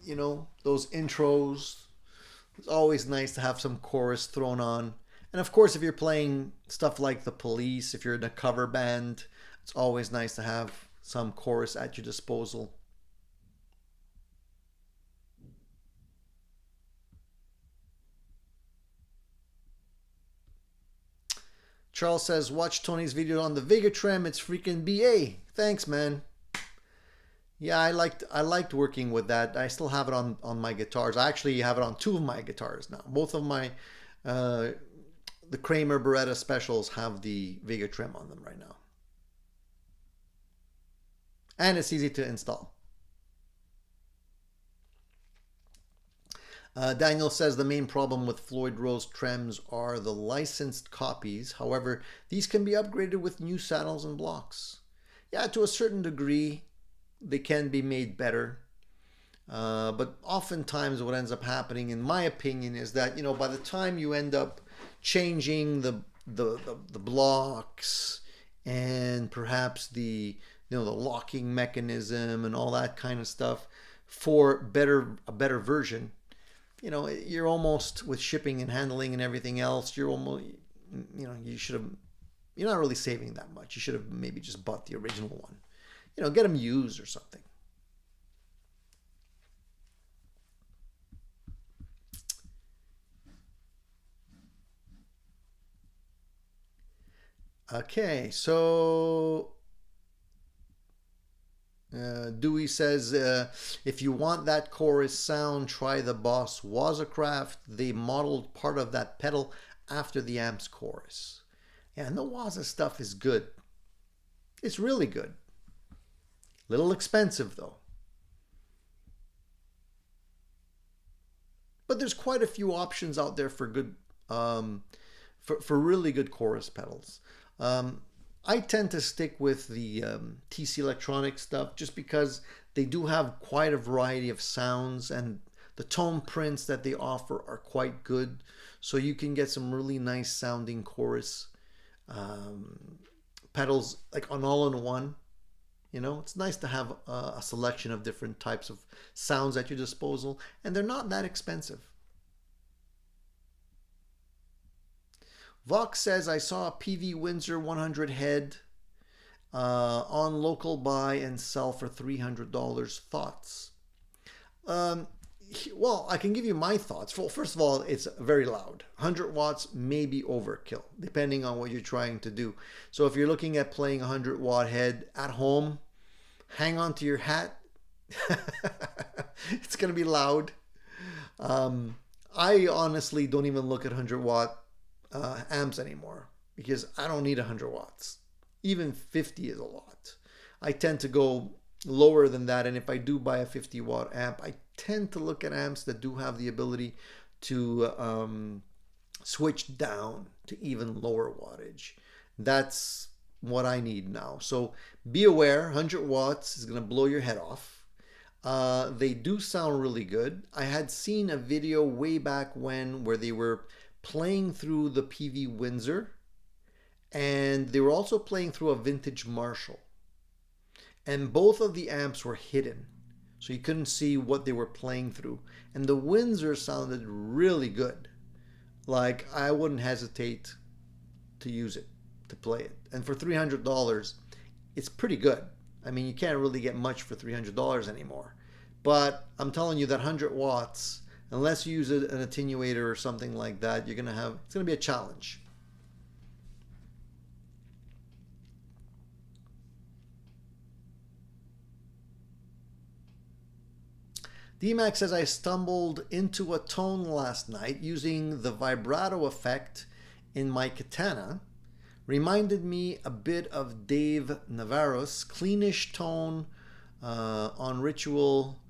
You know, those intros. It's always nice to have some chorus thrown on. And of course, if you're playing stuff like The Police, if you're in a cover band, it's always nice to have some chorus at your disposal. Charles says, watch Tony's video on the Vega Trem. It's freaking BA. Thanks, man. Yeah, I liked working with that. I still have it on my guitars. I actually have it on two of my guitars now. Both of my the Kramer Beretta Specials have the Vega Trem on them right now. And it's easy to install. Daniel says the main problem with Floyd Rose Trems are the licensed copies. However, these can be upgraded with new saddles and blocks. Yeah, to a certain degree, they can be made better. But oftentimes what ends up happening, in my opinion, is that, you know, by the time you end up changing the blocks and perhaps the locking mechanism and all that kind of stuff for a better version, you know, you're almost, with shipping and handling and everything else, you're almost, you know, you're not really saving that much. You should have maybe just bought the original one. You know, get them used or something. Okay, so Dewey says, if you want that chorus sound, try the Boss Wazacraft. They modeled part of that pedal after the amp's chorus. Yeah, and the Waza stuff is good. It's really good. Little expensive though. But there's quite a few options out there for good, for really good chorus pedals. I tend to stick with the TC Electronics stuff just because they do have quite a variety of sounds, and the tone prints that they offer are quite good. So you can get some really nice sounding chorus pedals, like on all-in-one. You know, it's nice to have a selection of different types of sounds at your disposal, and they're not that expensive. Vox says, I saw a PV Windsor 100 head on local buy and sell for $300. Thoughts? Well, I can give you my thoughts. Well, first of all, it's very loud. 100 watts may be overkill, depending on what you're trying to do. So if you're looking at playing a 100 watt head at home, hang on to your hat. It's going to be loud. I honestly don't even look at 100 watt amps anymore because I don't need 100 watts. Even 50 is a lot. I tend to go lower than that, and if I do buy a 50 watt amp, I tend to look at amps that do have the ability to switch down to even lower wattage. That's what I need now. So be aware, 100 watts is going to blow your head off. They do sound really good. I had seen a video way back when where they were playing through the PV Windsor, and they were also playing through a vintage Marshall, and both of the amps were hidden, so you couldn't see what they were playing through, and the Windsor sounded really good. Like, I wouldn't hesitate to use it, to play it. And for $300, it's pretty good. I mean, you can't really get much for $300 anymore, but I'm telling you that 100 watts, unless you use an attenuator or something like that, it's gonna be a challenge. DMAX says, I stumbled into a tone last night using the vibrato effect in my Katana. Reminded me a bit of Dave Navarro's cleanish tone on Ritual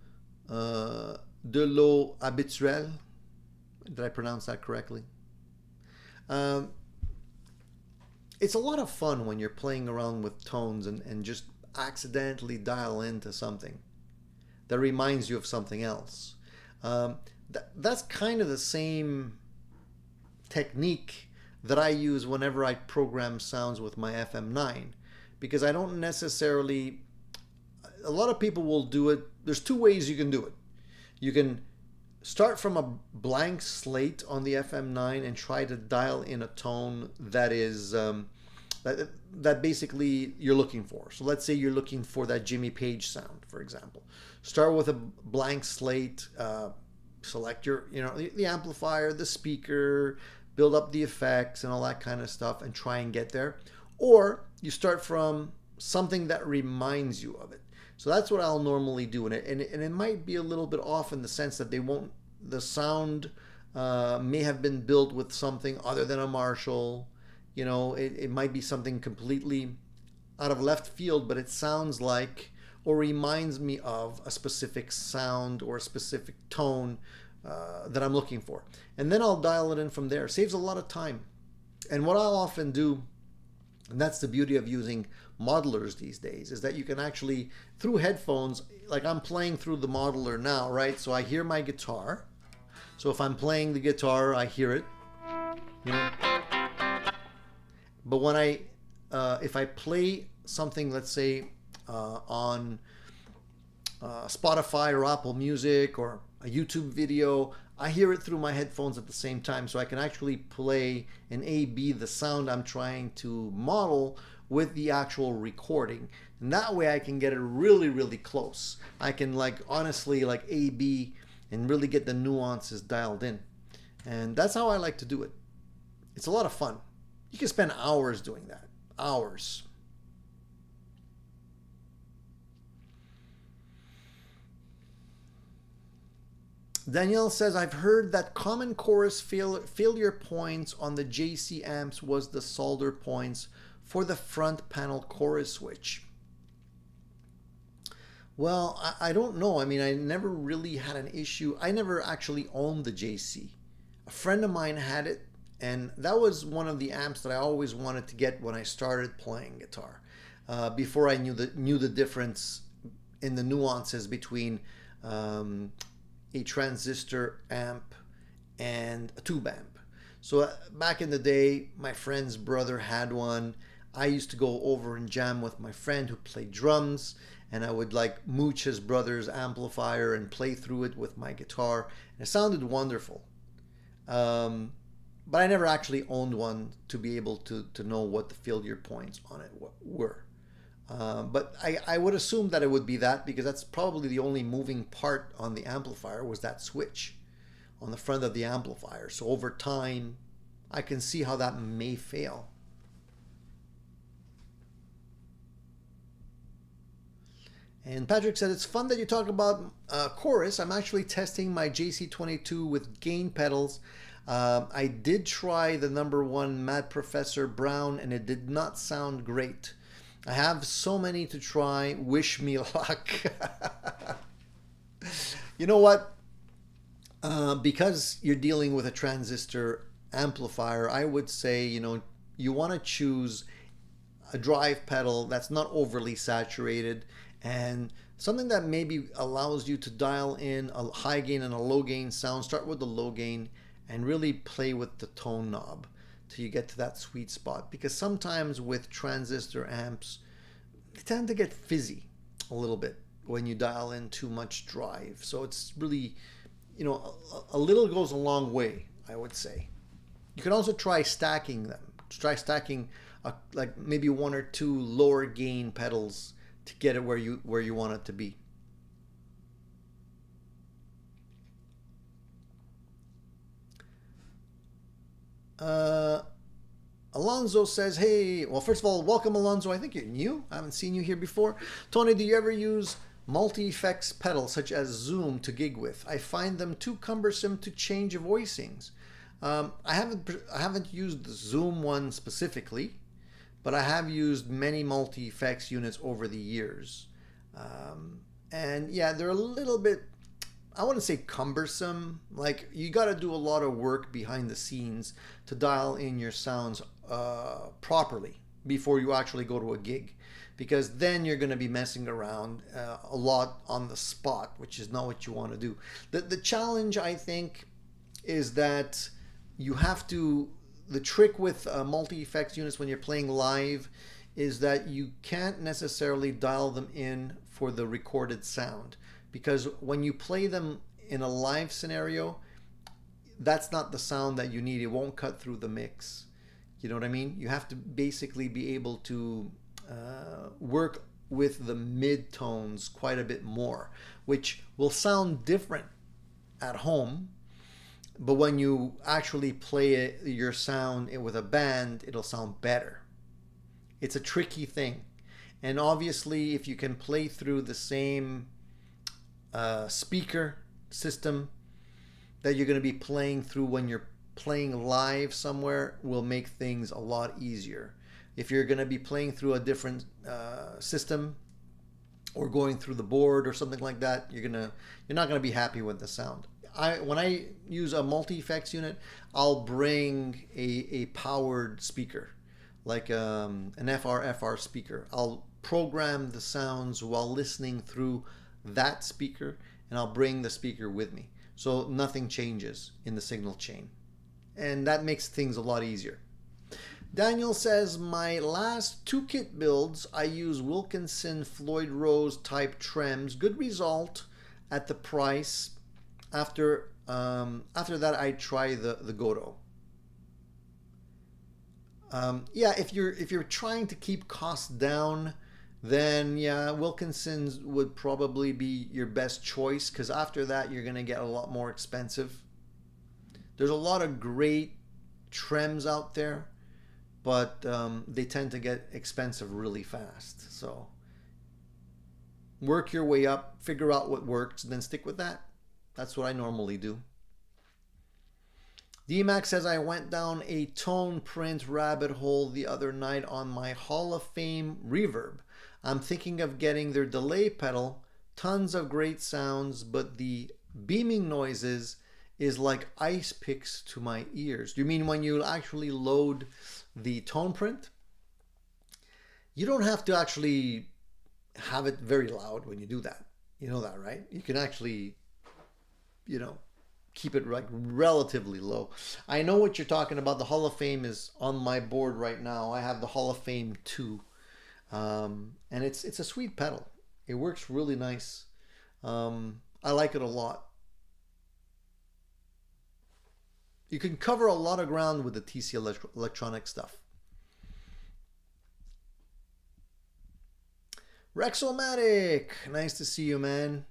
de l'eau habituelle. Did I pronounce that correctly? It's a lot of fun when you're playing around with tones and just accidentally dial into something that reminds you of something else. That's kind of the same technique that I use whenever I program sounds with my FM9, because I don't necessarily, a lot of people will do it. There's two ways you can do it. You can start from a blank slate on the FM9 and try to dial in a tone that is that basically you're looking for. So let's say you're looking for that Jimmy Page sound, for example. Start with a blank slate, select your, the amplifier, the speaker, build up the effects and all that kind of stuff and try and get there. Or you start from something that reminds you of it. So that's what I'll normally do. And it might be a little bit off in the sense that the sound may have been built with something other than a Marshall. It might be something completely out of left field, but it sounds like or reminds me of a specific sound or a specific tone that I'm looking for. And then I'll dial it in from there. Saves a lot of time. And what I'll often do, and that's the beauty of using modelers these days, is that you can actually, through headphones, like I'm playing through the modeler now, right? So I hear my guitar. So if I'm playing the guitar, I hear it. But when if I play something, let's say on Spotify or Apple Music or a YouTube video, I hear it through my headphones at the same time, so I can actually play and A/B the sound I'm trying to model with the actual recording. And that way I can get it really, really close. I can honestly A/B and really get the nuances dialed in. And that's how I like to do it. It's a lot of fun. You can spend hours doing that. Hours. Danielle says, I've heard that common chorus failure points on the JC amps was the solder points for the front panel chorus switch. Well, I don't know. I mean, I never really had an issue. I never actually owned the JC. A friend of mine had it, and that was one of the amps that I always wanted to get when I started playing guitar. Before I knew the difference in the nuances between a transistor amp and a tube amp. So back in the day, my friend's brother had one. I used to go over and jam with my friend who played drums, and I would mooch his brother's amplifier and play through it with my guitar. And it sounded wonderful. But I never actually owned one to be able to know what the failure points on it were. But I would assume that it would be that, because that's probably the only moving part on the amplifier was that switch on the front of the amplifier. So over time, I can see how that may fail. And Patrick said, it's fun that you talk about chorus. I'm actually testing my JC22 with gain pedals. I did try the #1 Mad Professor Brown, and it did not sound great. I have so many to try. Wish me luck. You know what? Because you're dealing with a transistor amplifier, I would say, you want to choose a drive pedal that's not overly saturated, and something that maybe allows you to dial in a high gain and a low gain sound. Start with the low gain and really play with the tone knob till you get to that sweet spot. Because sometimes with transistor amps, they tend to get fizzy a little bit when you dial in too much drive. So it's really, a little goes a long way, I would say. You can also try stacking them. Try stacking maybe 1 or 2 lower gain pedals to get it where you want it to be. Alonzo says, hey, well, first of all, welcome, Alonzo. I think you're new. I haven't seen you here before. Tony, do you ever use multi-effects pedals such as Zoom to gig with? I find them too cumbersome to change voicings. I haven't used the Zoom one specifically, but I have used many multi-effects units over the years. And yeah, they're a little bit, I wouldn't say cumbersome. You got to do a lot of work behind the scenes to dial in your sounds properly, before you actually go to a gig, because then you're going to be messing around a lot on the spot, which is not what you want to do. The challenge, I think, is that you have to, the trick with multi-effects units when you're playing live is that you can't necessarily dial them in for the recorded sound, because when you play them in a live scenario, that's not the sound that you need. It won't cut through the mix. You know what I mean? You have to basically be able to work with the mid-tones quite a bit more, which will sound different at home, but when you actually play your sound with a band, it'll sound better. It's a tricky thing. And obviously, if you can play through the same speaker system that you're going to be playing through when you're playing live somewhere, will make things a lot easier. If you're going to be playing through a different system or going through the board or something like that, you're not going to be happy with the sound. When I use a multi-effects unit, I'll bring a powered speaker, like an FR speaker. I'll program the sounds while listening through that speaker, and I'll bring the speaker with me, so nothing changes in the signal chain, and that makes things a lot easier. Daniel says, my last 2 kit builds, I use Wilkinson Floyd Rose type trems. Good result at the price. After that, I try the Goto. Yeah, if you're trying to keep costs down, then yeah, Wilkinson's would probably be your best choice, because after that you're gonna get a lot more expensive. There's a lot of great trems out there, but they tend to get expensive really fast. So work your way up, figure out what works, and then stick with that. That's what I normally do. DMAX says, I went down a tone print rabbit hole the other night on my Hall of Fame reverb. I'm thinking of getting their delay pedal. Tons of great sounds, but the beaming noises is like ice picks to my ears. Do you mean when you actually load the tone print? You don't have to actually have it very loud when you do that. You know that, right? You can actually, keep it like relatively low. I know what you're talking about. The Hall of Fame is on my board right now. I have the Hall of Fame 2. And it's a sweet pedal. It works really nice. I like it a lot. You can cover a lot of ground with the TC electronic stuff. Rexomatic, nice to see you, man.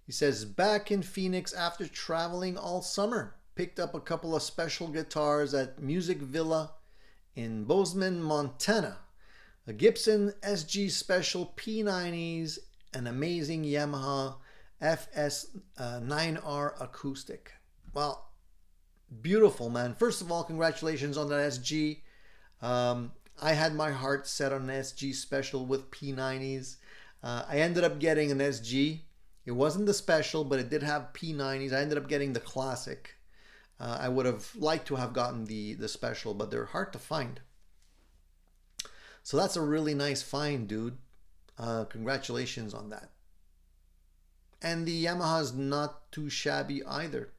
He says, back in Phoenix after traveling all summer. Picked up a couple of special guitars at Music Villa in Bozeman, Montana. A Gibson SG Special P90s, an amazing Yamaha FS9R acoustic. Well, beautiful, man. First of all, congratulations on that SG. I had my heart set on an SG Special with P90s. I ended up getting an SG. It wasn't the Special, but it did have P90s. I ended up getting the Classic. I would have liked to have gotten the Special, but they're hard to find. So that's a really nice find, dude. Congratulations on that. And the Yamaha's not too shabby either.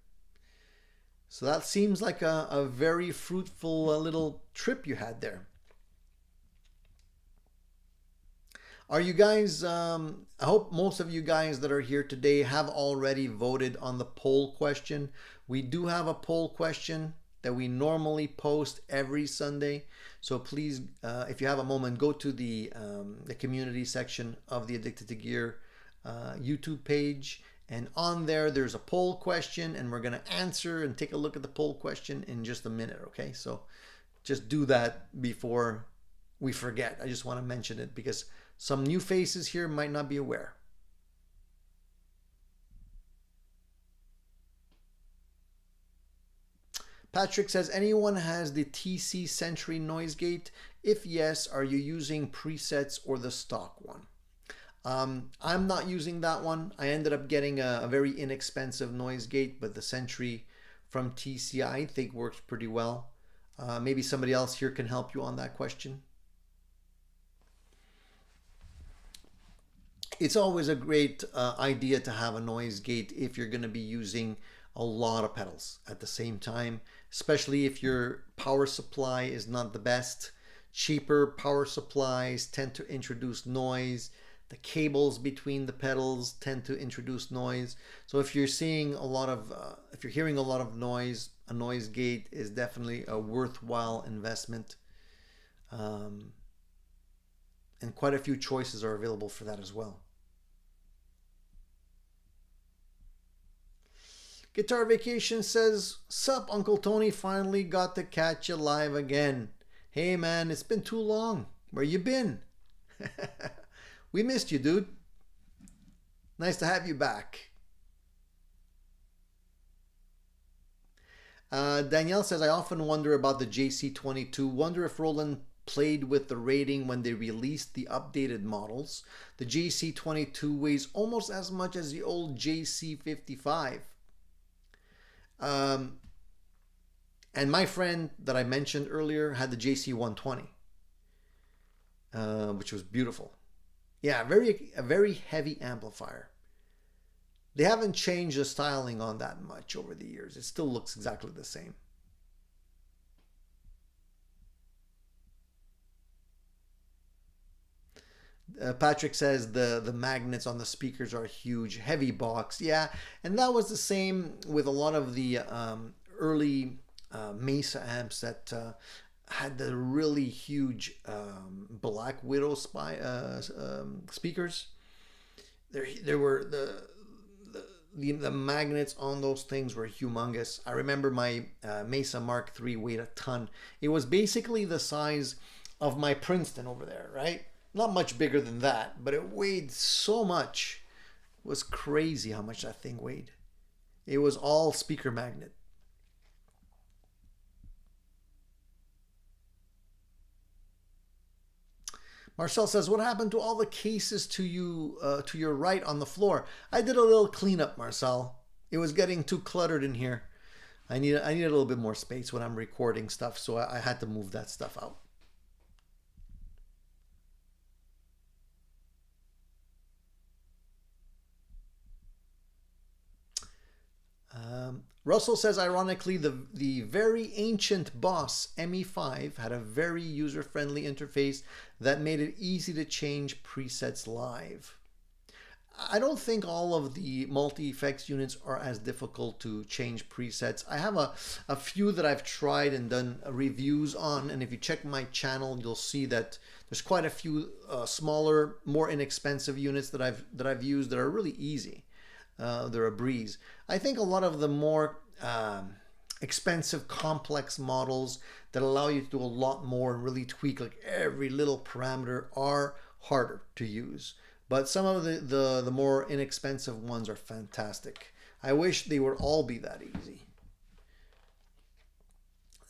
So that seems like a very fruitful little trip you had there. Are you guys, I hope most of you guys that are here today have already voted on the poll question. We do have a poll question that we normally post every Sunday. So please, if you have a moment, go to the community section of the Addicted to Gear YouTube page. And on there, there's a poll question, and we're going to answer and take a look at the poll question in just a minute, okay? So just do that before we forget. I just want to mention it because some new faces here might not be aware. Patrick says, anyone has the TC Century noise gate? If yes, are you using presets or the stock one? I'm not using that one. I ended up getting a very inexpensive noise gate, but the Century from TC I think works pretty well. Maybe somebody else here can help you on that question. It's always a great idea to have a noise gate if you're going to be using a lot of pedals at the same time, especially if your power supply is not the best. Cheaper power supplies tend to introduce noise. The cables between the pedals tend to introduce noise. So if you're seeing a lot of, if you're hearing a lot of noise, a noise gate is definitely a worthwhile investment. And quite a few choices are available for that as well. Guitar Vacation says, "Sup, Uncle Tony, finally got to catch you live again. Hey man, it's been too long. Where you been?" We missed you, dude. Nice to have you back. Danielle says, "I often wonder about the JC22. Wonder if Roland played with the rating when they released the updated models. The JC22 weighs almost as much as the old JC55. And my friend that I mentioned earlier had the JC120, which was beautiful. Yeah, a very heavy amplifier. They haven't changed the styling on that much over the years. It still looks exactly the same." Patrick says the magnets on the speakers are huge, heavy box. Yeah, and that was the same with a lot of the early Mesa amps that had the really huge Black Widow speakers. There were the magnets on those things were humongous. I remember my Mesa Mark III weighed a ton. It was basically the size of my Princeton over there, right? Not much bigger than that, but it weighed so much. It was crazy how much that thing weighed. It was all speaker magnet. Marcel says, "What happened to all the cases to your right on the floor?" I did a little cleanup, Marcel. It was getting too cluttered in here. I need a little bit more space when I'm recording stuff, so I had to move that stuff out. Russell says, "Ironically, the very ancient Boss ME5 had a very user-friendly interface that made it easy to change presets live." I don't think all of the multi-effects units are as difficult to change presets. I have a few that I've tried and done reviews on, and if you check my channel, you'll see that there's quite a few smaller, more inexpensive units that I've used that are really easy. They're a breeze. I think a lot of the more expensive, complex models that allow you to do a lot more and really tweak like every little parameter are harder to use. But some of the more inexpensive ones are fantastic. I wish they would all be that easy.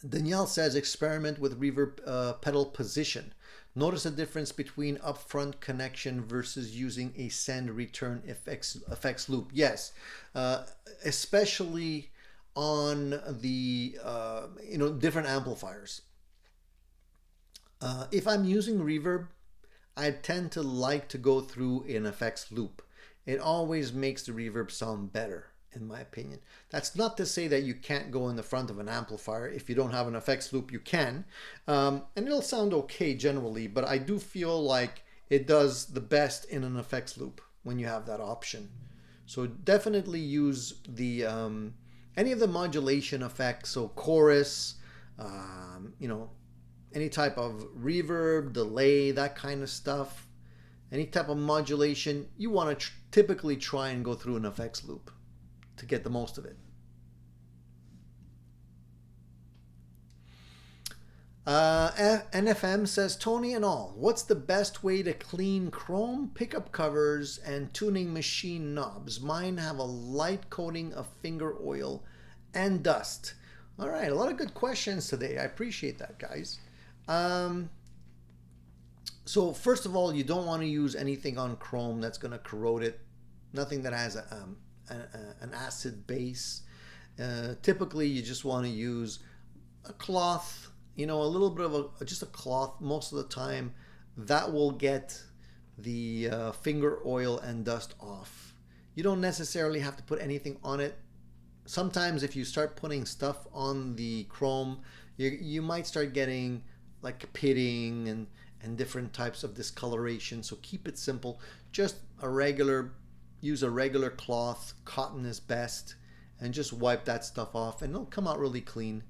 Danielle says, "Experiment with reverb pedal position. Notice a difference between upfront connection versus using a send return effects loop." Yes, especially on the different amplifiers. If I'm using reverb, I tend to like to go through an effects loop. It always makes the reverb sound better, in my opinion. That's not to say that you can't go in the front of an amplifier. If you don't have an effects loop, you can. And it'll sound okay generally, but I do feel like it does the best in an effects loop when you have that option. So definitely use the any of the modulation effects, so chorus, any type of reverb, delay, that kind of stuff. Any type of modulation, you want to typically try and go through an effects loop to get the most of it. NFM says, "Tony and all, what's the best way to clean chrome pickup covers and tuning machine knobs? Mine have a light coating of finger oil and dust." All right, a lot of good questions today. I appreciate that, guys. So first of all, you don't want to use anything on chrome that's going to corrode it. Nothing that has an acid base. Typically, you just want to use a cloth you know, a little bit of just a cloth most of the time, that will get the finger oil and dust off. You don't necessarily have to put anything on it. Sometimes if you start putting stuff on the chrome, you might start getting like pitting and different types of discoloration. So keep it simple. Just use a regular cloth. Cotton is best. And just wipe that stuff off and it'll come out really clean.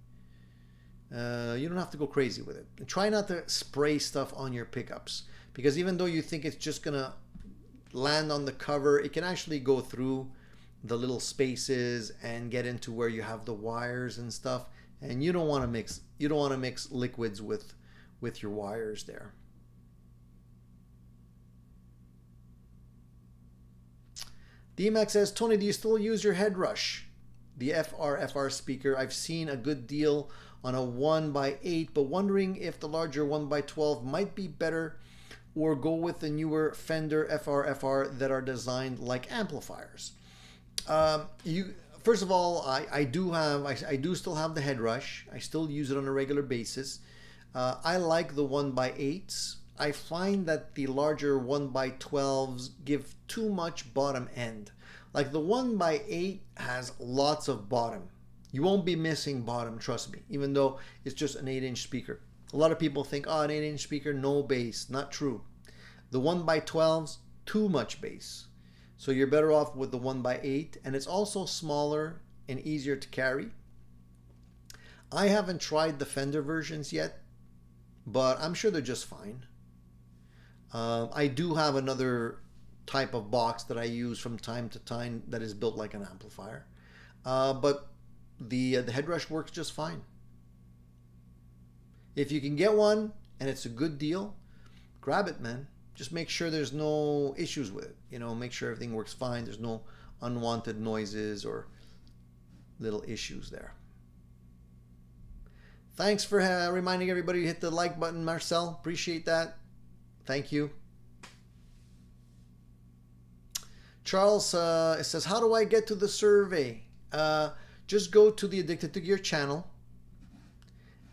You don't have to go crazy with it. And try not to spray stuff on your pickups, because even though you think it's just gonna land on the cover, it can actually go through the little spaces and get into where you have the wires and stuff. And you don't want to mix liquids with your wires there. DMAX says, Tony, do you still use your head rush? The FR speaker. I've seen a good deal on a 1x8, but wondering if the larger 1x12 might be better, or go with the newer Fender FR that are designed like amplifiers. First of all, I do still have the head rush. I still use it on a regular basis. I like the 1x8s. I find that the larger 1x12s give too much bottom end. Like the 1x8 has lots of bottom. You won't be missing bottom, trust me, even though it's just an 8-inch speaker. A lot of people think, oh, an 8-inch speaker, no bass. Not true. The 1x12s, too much bass. So you're better off with the 1x8, and it's also smaller and easier to carry. I haven't tried the Fender versions yet, but I'm sure they're just fine. I do have another type of box that I use from time to time that is built like an amplifier, but the head rush works just fine. If you can get one and it's a good deal, grab it, man. Just make sure there's no issues with it. You know, make sure everything works fine. There's no unwanted noises or little issues there. Thanks for reminding everybody to hit the like button, Marcel. Appreciate that. Thank you. Charles says, how do I get to the survey? Just go to the Addicted to Gear channel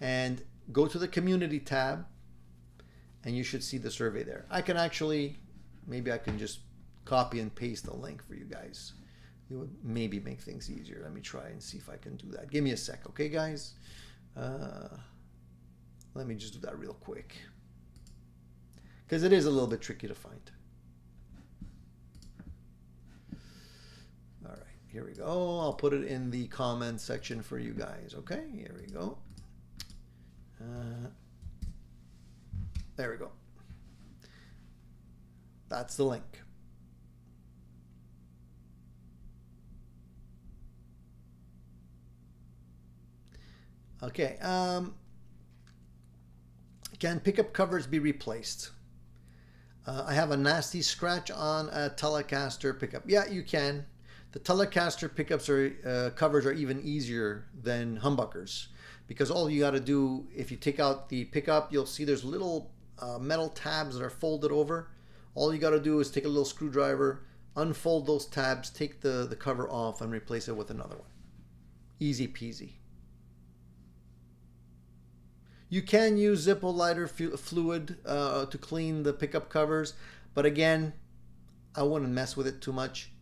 and go to the community tab, and you should see the survey there. I can actually, maybe I can just copy and paste the link for you guys. It would maybe make things easier. Let me try and see if I can do that. Give me a sec, okay, guys? Let me just do that real quick, because it is a little bit tricky to find. All right, here we go. I'll put it in the comment section for you guys. Okay, here we go. There we go. That's the link. Okay. Can pickup covers be replaced? I have a nasty scratch on a Telecaster pickup. Yeah, you can. The Telecaster pickups are covers are even easier than humbuckers, because all you got to do, if you take out the pickup, you'll see there's little metal tabs that are folded over. All you got to do is take a little screwdriver, unfold those tabs, take the cover off, and replace it with another one. Easy peasy. You can use Zippo lighter fluid to clean the pickup covers, but again, I wouldn't mess with it too much.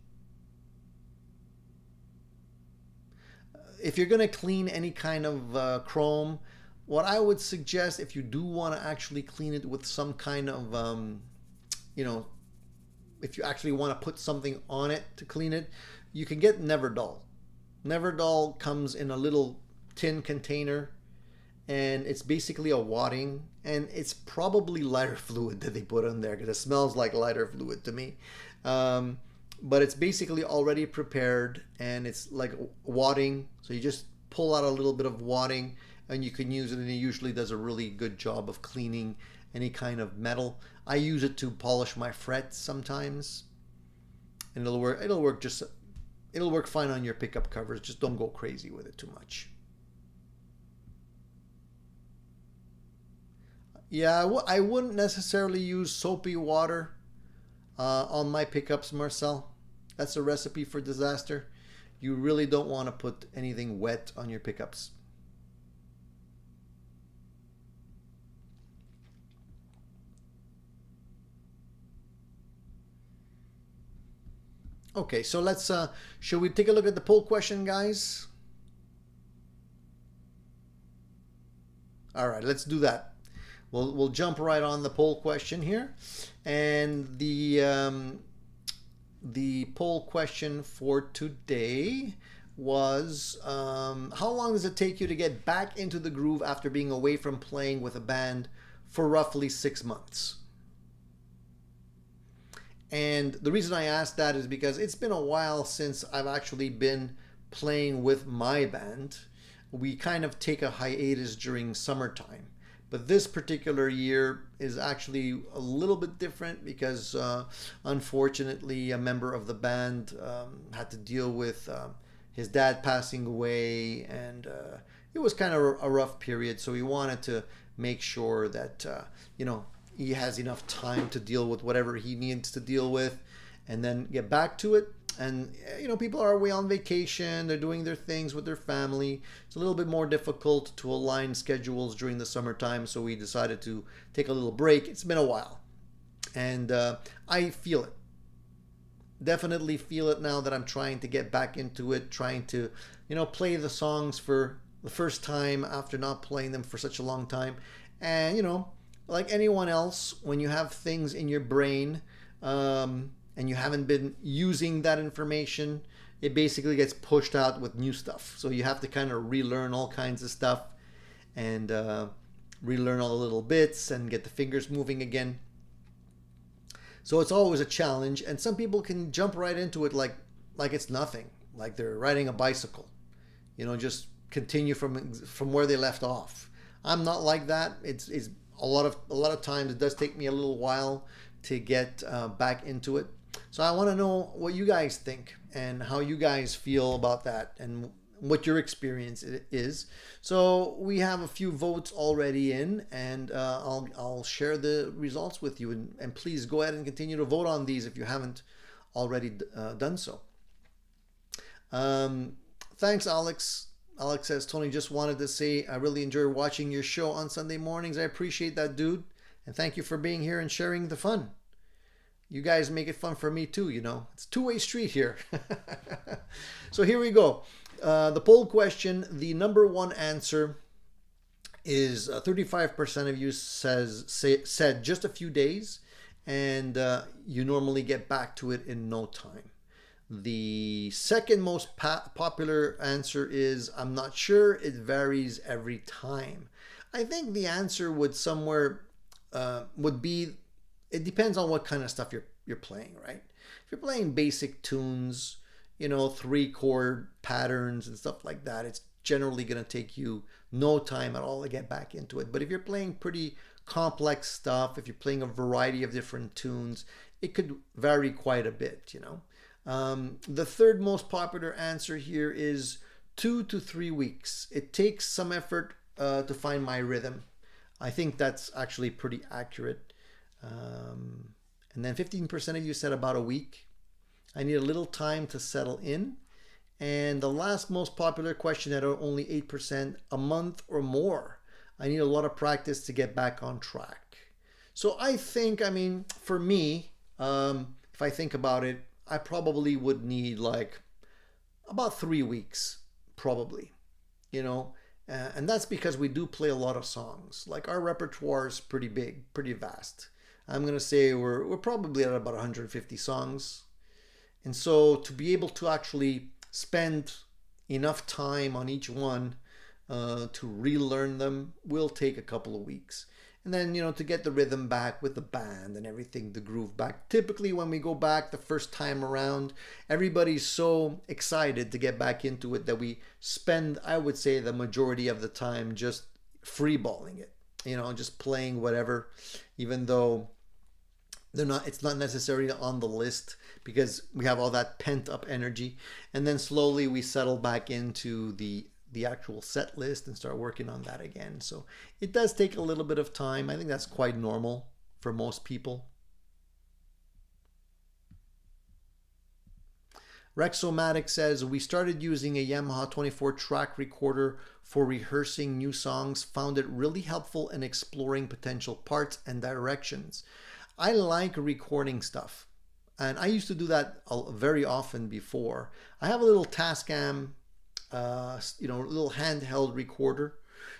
If you're going to clean any kind of chrome, what I would suggest, if you do want to actually clean it with some kind of, you know, if you actually want to put something on it to clean it, you can get Neverdull. Neverdull comes in a little tin container, and it's basically a wadding, and it's probably lighter fluid that they put in there, because it smells like lighter fluid to me. But it's basically already prepared, and it's like wadding, so you just pull out a little bit of wadding and you can use it, and it usually does a really good job of cleaning any kind of metal. I use it to polish my frets sometimes, and it'll work fine on your pickup covers. Just don't go crazy with it too much. Yeah, I wouldn't necessarily use soapy water on my pickups, Marcel. That's a recipe for disaster. You really don't want to put anything wet on your pickups. Okay, so let's should we take a look at the poll question, guys? All right, let's do that. We'll jump right on the poll question here, and the poll question for today was how long does it take you to get back into the groove after being away from playing with a band for roughly 6 months? And the reason I asked that is because it's been a while since I've actually been playing with my band. We kind of take a hiatus during summertime. But this particular year is actually a little bit different because unfortunately a member of the band had to deal with his dad passing away, and it was kind of a rough period. So we wanted to make sure that he has enough time to deal with whatever he needs to deal with and then get back to it. And people are away on vacation, they're doing their things with their family. It's a little bit more difficult to align schedules during the summertime, so we decided to take a little break. It's been a while, and I feel it, definitely feel it now that I'm trying to get back into it, trying to play the songs for the first time after not playing them for such a long time. And like anyone else, when you have things in your brain and you haven't been using that information, it basically gets pushed out with new stuff. So you have to kind of relearn all kinds of stuff and relearn all the little bits and get the fingers moving again. So it's always a challenge, and some people can jump right into it like it's nothing, like they're riding a bicycle, just continue from where they left off. I'm not like that. It's a lot of times it does take me a little while to get back into it. So I want to know what you guys think and how you guys feel about that and what your experience is. So we have a few votes already in, and I'll share the results with you. And please go ahead and continue to vote on these if you haven't already done so. Thanks, Alex. Alex says, Tony, just wanted to say I really enjoy watching your show on Sunday mornings. I appreciate that, dude. And thank you for being here and sharing the fun. You guys make it fun for me too, It's a two-way street here. So here we go. The poll question, the number one answer is 35% of you said just a few days, and you normally get back to it in no time. The second most popular answer is I'm not sure, it varies every time. I think the answer would be it depends on what kind of stuff you're playing, right? If you're playing basic tunes, 3-chord patterns and stuff like that, it's generally going to take you no time at all to get back into it. But if you're playing pretty complex stuff, if you're playing a variety of different tunes, it could vary quite a bit, The third most popular answer here is 2 to 3 weeks. It takes some effort to find my rhythm. I think that's actually pretty accurate. And then 15% of you said about a week. I need a little time to settle in. And the last most popular question at only 8%, a month or more. I need a lot of practice to get back on track. So I think, for me, if I think about it, I probably would need like about 3 weeks, probably, and that's because we do play a lot of songs. Like our repertoire is pretty big, pretty vast. I'm going to say we're probably at about 150 songs. And so to be able to actually spend enough time on each one to relearn them will take a couple of weeks. And then, to get the rhythm back with the band and everything, the groove back. Typically when we go back the first time around, everybody's so excited to get back into it that we spend, I would say, the majority of the time just freeballing it, just playing whatever, even though it's not necessarily on the list because we have all that pent up energy. And then slowly we settle back into the actual set list and start working on that again. So it does take a little bit of time. I think that's quite normal for most people. Rexomatic says, we started using a Yamaha 24 track recorder for rehearsing new songs, found it really helpful in exploring potential parts and directions. I like recording stuff. And I used to do that very often before. I have a little Tascam, little handheld recorder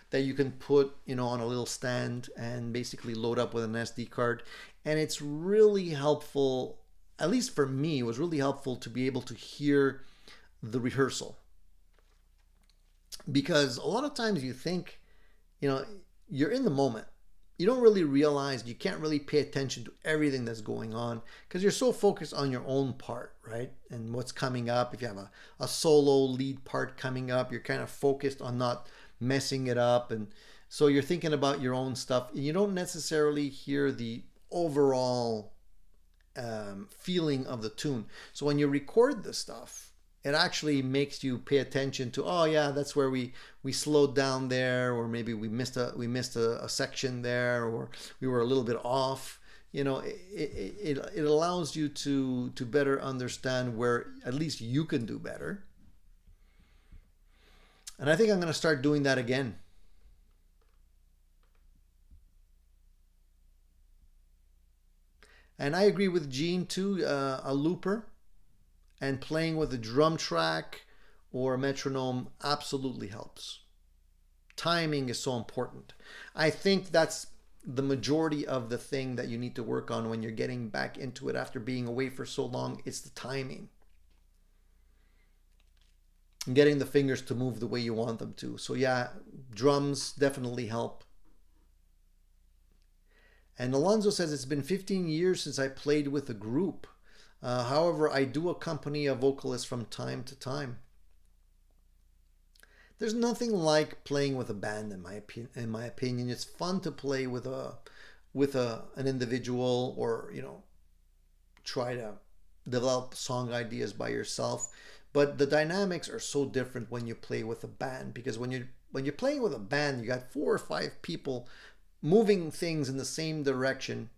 that you can put, on a little stand and basically load up with an SD card. And it's really helpful, at least for me, it was really helpful to be able to hear the rehearsal. Because a lot of times you think, you're in the moment. You don't really realize, you can't really pay attention to everything that's going on because you're so focused on your own part, right? And what's coming up. If you have a solo lead part coming up, you're kind of focused on not messing it up. And so you're thinking about your own stuff. And you don't necessarily hear the overall feeling of the tune. So when you record the stuff, it actually makes you pay attention to, oh yeah, that's where we slowed down there, or maybe we missed a section there, or we were a little bit off. It allows you to better understand where at least you can do better. And I think I'm going to start doing that again. And I agree with Gene too, a looper and playing with a drum track or a metronome absolutely helps. Timing is so important. I think that's the majority of the thing that you need to work on when you're getting back into it after being away for so long. It's the timing. And getting the fingers to move the way you want them to. So yeah, drums definitely help. And Alonzo says, it's been 15 years since I played with a group. However, I do accompany a vocalist from time to time. There's nothing like playing with a band, in my opinion. It's fun to play with an individual, or try to develop song ideas by yourself. But the dynamics are so different when you play with a band, because when you're playing with a band, you got 4 or 5 people moving things in the same direction,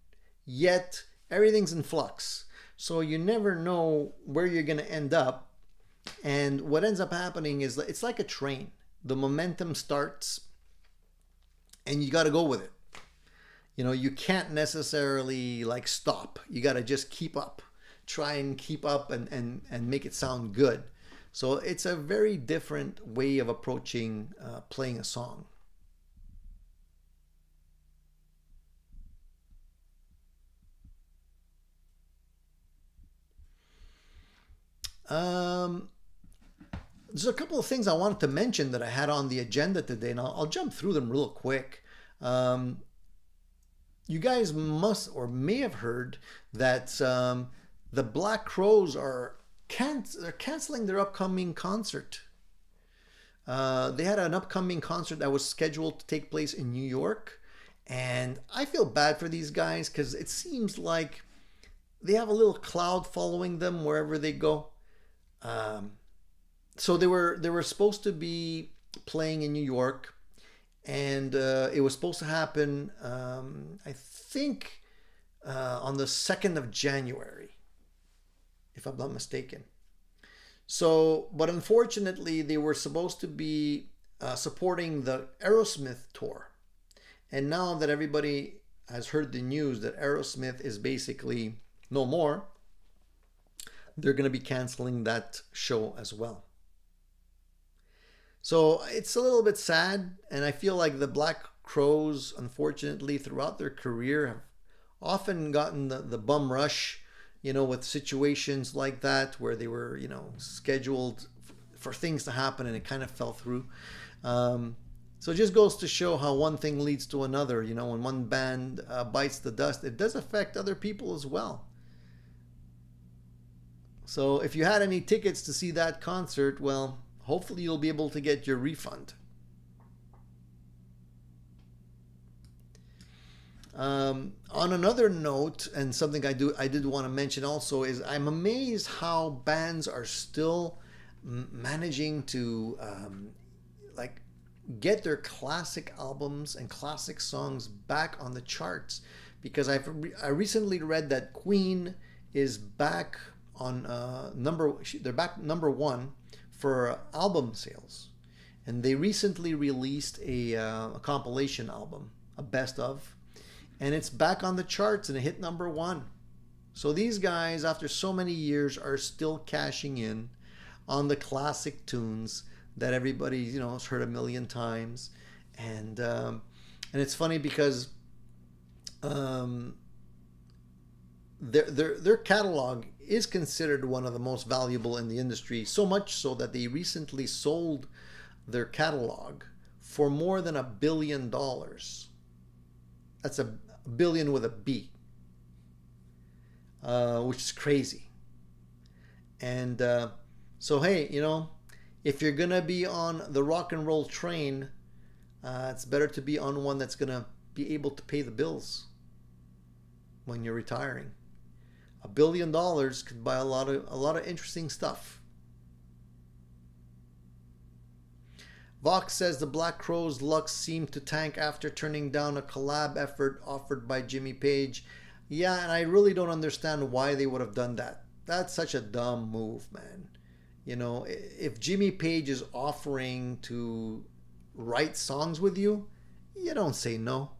yet everything's in flux. So you never know where you're going to end up. And what ends up happening is it's like a train. The momentum starts and you got to go with it. You can't necessarily stop. You got to just keep up. Try and keep up and make it sound good. So it's a very different way of approaching playing a song. There's a couple of things I wanted to mention that I had on the agenda today, and I'll jump through them real quick. You guys must or may have heard that the Black Crowes are canceling their upcoming concert. They had an upcoming concert that was scheduled to take place in New York, and I feel bad for these guys because it seems like they have a little cloud following them wherever they go. So they were supposed to be playing in New York, and it was supposed to happen, I think, on the 2nd of January, if I'm not mistaken. So, but unfortunately, they were supposed to be supporting the Aerosmith tour, and now that everybody has heard the news that Aerosmith is basically no more, they're going to be canceling that show as well. So it's a little bit sad, and I feel like the Black Crowes, unfortunately, throughout their career have often gotten the bum rush, with situations like that where they were, scheduled for things to happen and it kind of fell through. So it just goes to show how one thing leads to another. When one band bites the dust, it does affect other people as well. So if you had any tickets to see that concert, well, hopefully you'll be able to get your refund. On another note, and something I did want to mention also, is I'm amazed how bands are still managing to get their classic albums and classic songs back on the charts. Because I recently read that Queen is back on they're back number 1 for album sales, and they recently released a compilation album, a best of, and it's back on the charts and it hit number 1. So these guys, after so many years, are still cashing in on the classic tunes that everybody, you know, has heard a million times. And it's funny because their catalog is considered one of the most valuable in the industry, so much so that they recently sold their catalog for more than $1 billion. That's a billion with a B, which is crazy. And so, hey, you know, if you're going to be on the rock and roll train, it's better to be on one that's going to be able to pay the bills when you're retiring. $1 billion could buy a lot of interesting stuff. Vox says the Black Crowes' luck seemed to tank after turning down a collab effort offered by Jimmy Page. Yeah, and I really don't understand why they would have done that. That's such a dumb move, man. You know, if Jimmy Page is offering to write songs with you, you don't say no.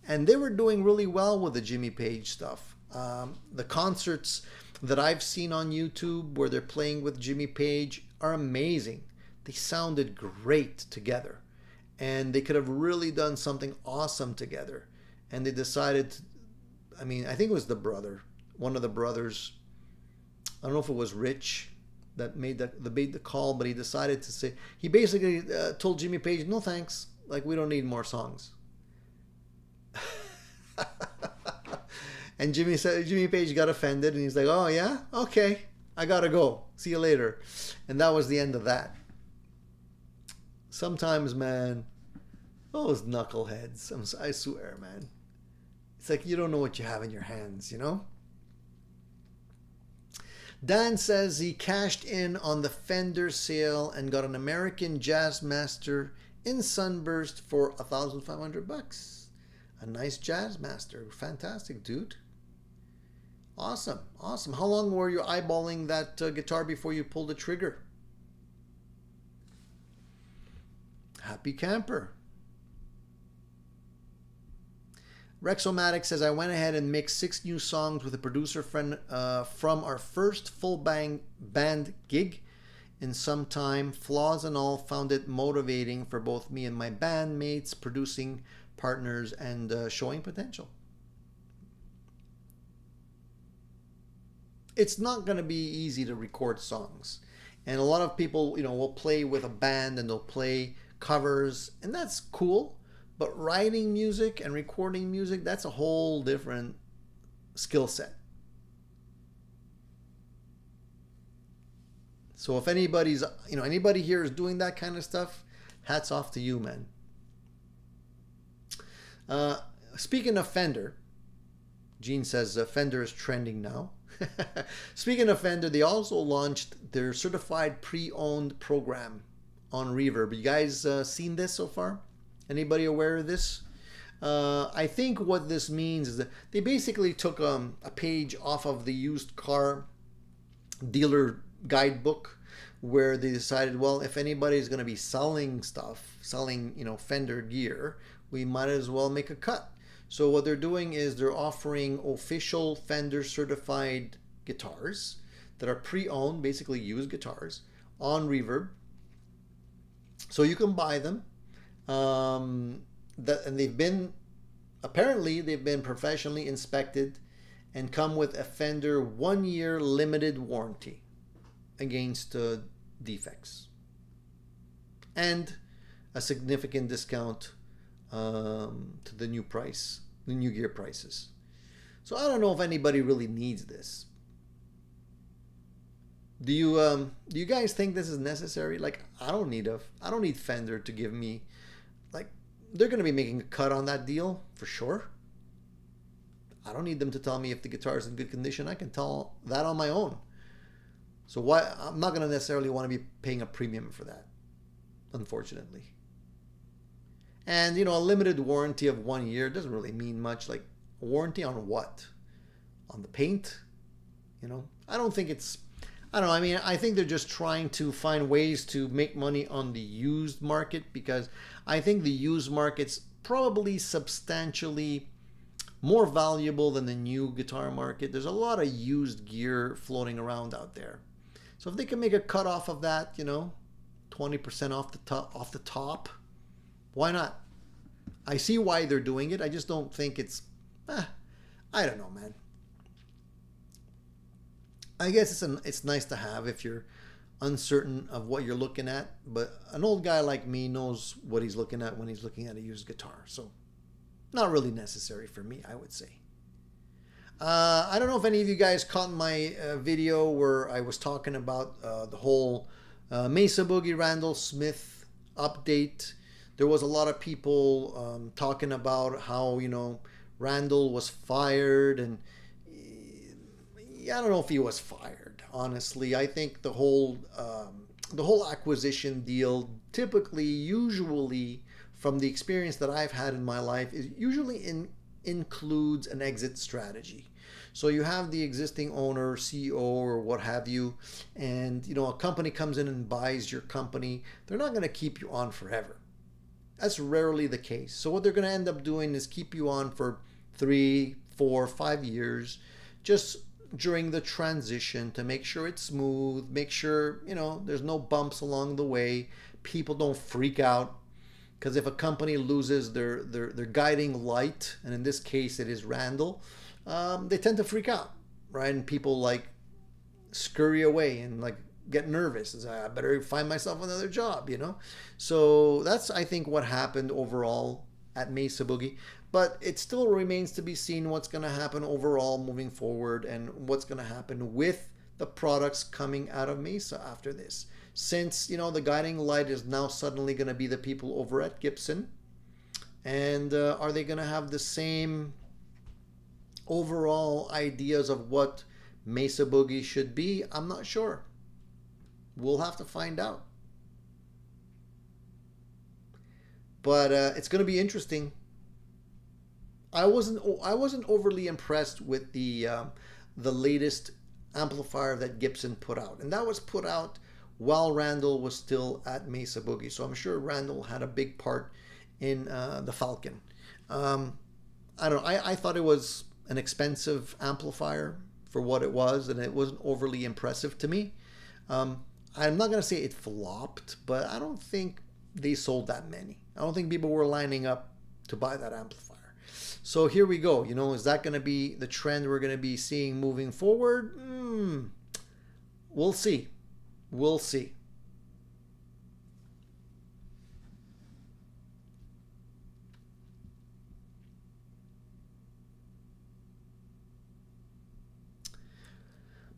And they were doing really well with the Jimmy Page stuff. The concerts that I've seen on YouTube where they're playing with Jimmy Page are amazing. They sounded great together. And they could have really done something awesome together. And they decided, I think it was the brother, one of the brothers. I don't know if it was Rich that made the call, but he decided to say, he basically told Jimmy Page, no thanks, like we don't need more songs. And Jimmy Page got offended and he's like, oh yeah, okay, I gotta go, see you later. And that was the end of that. Sometimes, man, those knuckleheads, I swear, man, it's like you don't know what you have in your hands, you know. Dan says he cashed in on the Fender sale and got an American Jazzmaster in Sunburst for $1,500. A nice Jazzmaster. Fantastic, dude. Awesome. Awesome. How long were you eyeballing that guitar before you pulled the trigger? Happy camper. Rexomatic says, I went ahead and mixed 6 new songs with a producer friend from our first full band gig in some time. Flaws and all, found it motivating for both me and my bandmates, producing partners, and showing potential. It's not going to be easy to record songs. And a lot of people, you know, will play with a band and they'll play covers, and that's cool. But writing music and recording music, that's a whole different skill set. So if anybody here is doing that kind of stuff, hats off to you, man. Speaking of Fender, Gene says Fender is trending now. Speaking of Fender, they also launched their certified pre-owned program on Reverb. You guys seen this so far? Anybody aware of this? I think what this means is that they basically took a page off of the used car dealer guidebook, where they decided, well, if anybody is going to be selling stuff, Fender gear, we might as well make a cut. So what they're doing is they're offering official Fender certified guitars that are pre-owned, basically used guitars, on Reverb. So you can buy them. And they've been professionally inspected and come with a Fender 1-year limited warranty against defects and a significant discount to the new gear prices. So I don't know if anybody really needs this. Do you guys think this is necessary? Like, I don't need Fender to give me, like, they're going to be making a cut on that deal for sure. I don't need them to tell me if the guitar is in good condition. I can tell that on my own. So why? I'm not going to necessarily want to be paying a premium for that, unfortunately. And, a limited warranty of 1 year doesn't really mean much. Like, a warranty on what? On the paint? I don't think it's... I don't know. I mean, I think they're just trying to find ways to make money on the used market, because I think the used market's probably substantially more valuable than the new guitar market. There's a lot of used gear floating around out there. So if they can make a cut off of that, 20% off the top, why not? I see why they're doing it. I just don't think it's, I don't know, man. I guess it's nice to have if you're uncertain of what you're looking at, but an old guy like me knows what he's looking at when he's looking at a used guitar. So not really necessary for me, I would say. I don't know if any of you guys caught my video where I was talking about the whole Mesa Boogie Randall Smith update. There was a lot of people talking about how, Randall was fired, and I don't know if he was fired. Honestly, I think the whole acquisition deal usually, from the experience that I've had in my life, is usually includes an exit strategy. So you have the existing owner, CEO, or what have you, and a company comes in and buys your company. They're not going to keep you on forever. That's rarely the case. So what they're going to end up doing is keep you on for 3, 4, 5 years, just during the transition, to make sure it's smooth, make sure there's no bumps along the way, people don't freak out. Because if a company loses their guiding light, and in this case it is Randall, they tend to freak out, right? And people scurry away and get nervous and say, I better find myself another job, So that's, I think, what happened overall at Mesa Boogie. But it still remains to be seen what's going to happen overall moving forward, and what's going to happen with the products coming out of Mesa after this. Since, the guiding light is now suddenly going to be the people over at Gibson. And are they going to have the same overall ideas of what Mesa Boogie should be? I'm not sure. We'll have to find out. But it's going to be interesting. I wasn't overly impressed with the latest amplifier that Gibson put out. And that was put out while Randall was still at Mesa Boogie. So I'm sure Randall had a big part in the Falcon. I don't know. I thought it was an expensive amplifier for what it was, and it wasn't overly impressive to me. I'm not going to say it flopped, but I don't think they sold that many. I don't think people were lining up to buy that amplifier. So here we go. Is that going to be the trend we're going to be seeing moving forward? We'll see. We'll see.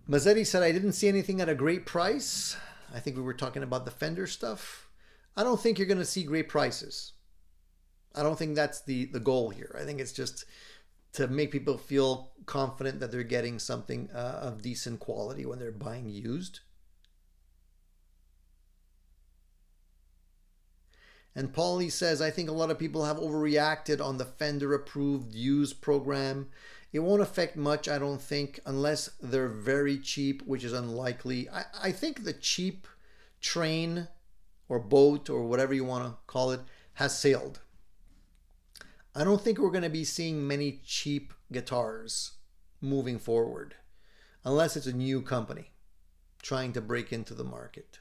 Mazzetti said, I didn't see anything at a great price. I think we were talking about the Fender stuff. I don't think you're going to see great prices. I don't think that's the goal here. I think it's just to make people feel confident that they're getting something of decent quality when they're buying used. And Paulie says, I think a lot of people have overreacted on the Fender approved used program. It won't affect much, I don't think, unless they're very cheap, which is unlikely. I think the cheap train or boat or whatever you want to call it has sailed. I don't think we're going to be seeing many cheap guitars moving forward, unless it's a new company trying to break into the market.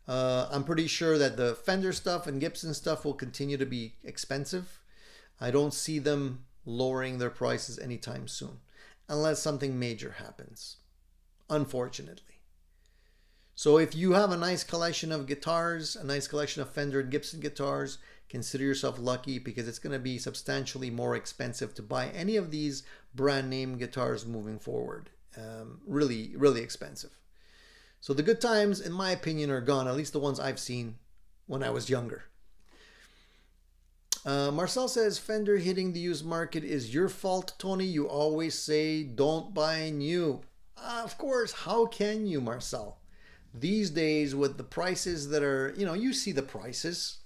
I'm pretty sure that the Fender stuff and Gibson stuff will continue to be expensive. I don't see them lowering their prices anytime soon, unless something major happens, unfortunately. So if you have a nice collection of guitars, a nice collection of Fender and Gibson guitars, consider yourself lucky, because it's going to be substantially more expensive to buy any of these brand name guitars moving forward. Really, really expensive. So the good times, in my opinion, are gone, at least the ones I've seen when I was younger. Marcel says, Fender hitting the used market is your fault, Tony. You always say don't buy new. Of course, how can you, Marcel? These days, with the prices that are, you see the prices.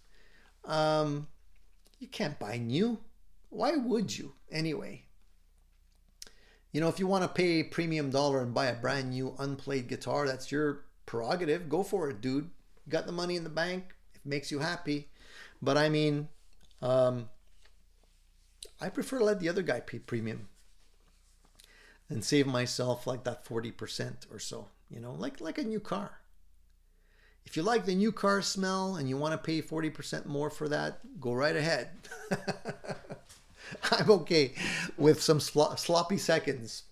You can't buy new. Why would you anyway? If you want to pay premium dollar and buy a brand new unplayed guitar, that's your prerogative. Go for it, dude. You got the money in the bank. It makes you happy. But I mean, I I prefer to let the other guy pay premium and save myself like that 40% or so, you know, like a new car. If you like the new car smell and you want to pay 40% more for that, go right ahead. I'm okay with some sloppy seconds.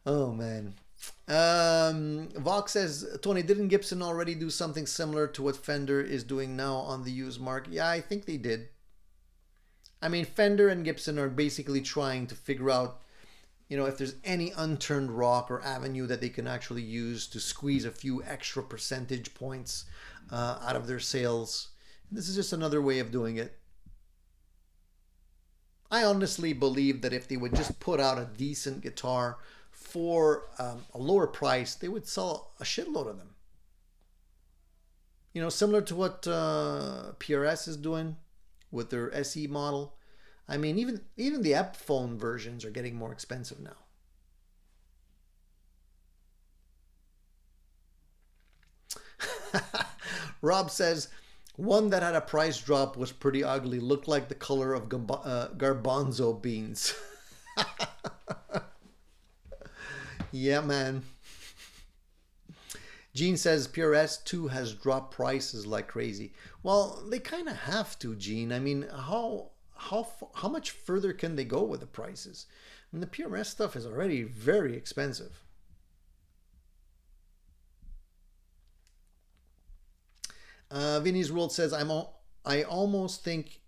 Oh man. Vox says, Tony, didn't Gibson already do something similar to what Fender is doing now on the used market? Yeah, I think they did. I mean, Fender and Gibson are basically trying to figure out, you know, if there's any unturned rock or avenue that they can actually use to squeeze a few extra percentage points out of their sales. This is just another way of doing it. I honestly believe that if they would just put out a decent guitar for a lower price, they would sell a shitload of them. You know, similar to what PRS is doing with their SE model. I mean, even the Epiphone versions are getting more expensive now. Rob says, one that had a price drop was pretty ugly. Looked like the color of garbanzo beans. Yeah, man. Gene says PRS 2 has dropped prices like crazy. Well, they kind of have to, Gene. I mean, how much further can they go with the prices? I mean, the PRS stuff is already very expensive. Vinny's World says, I almost think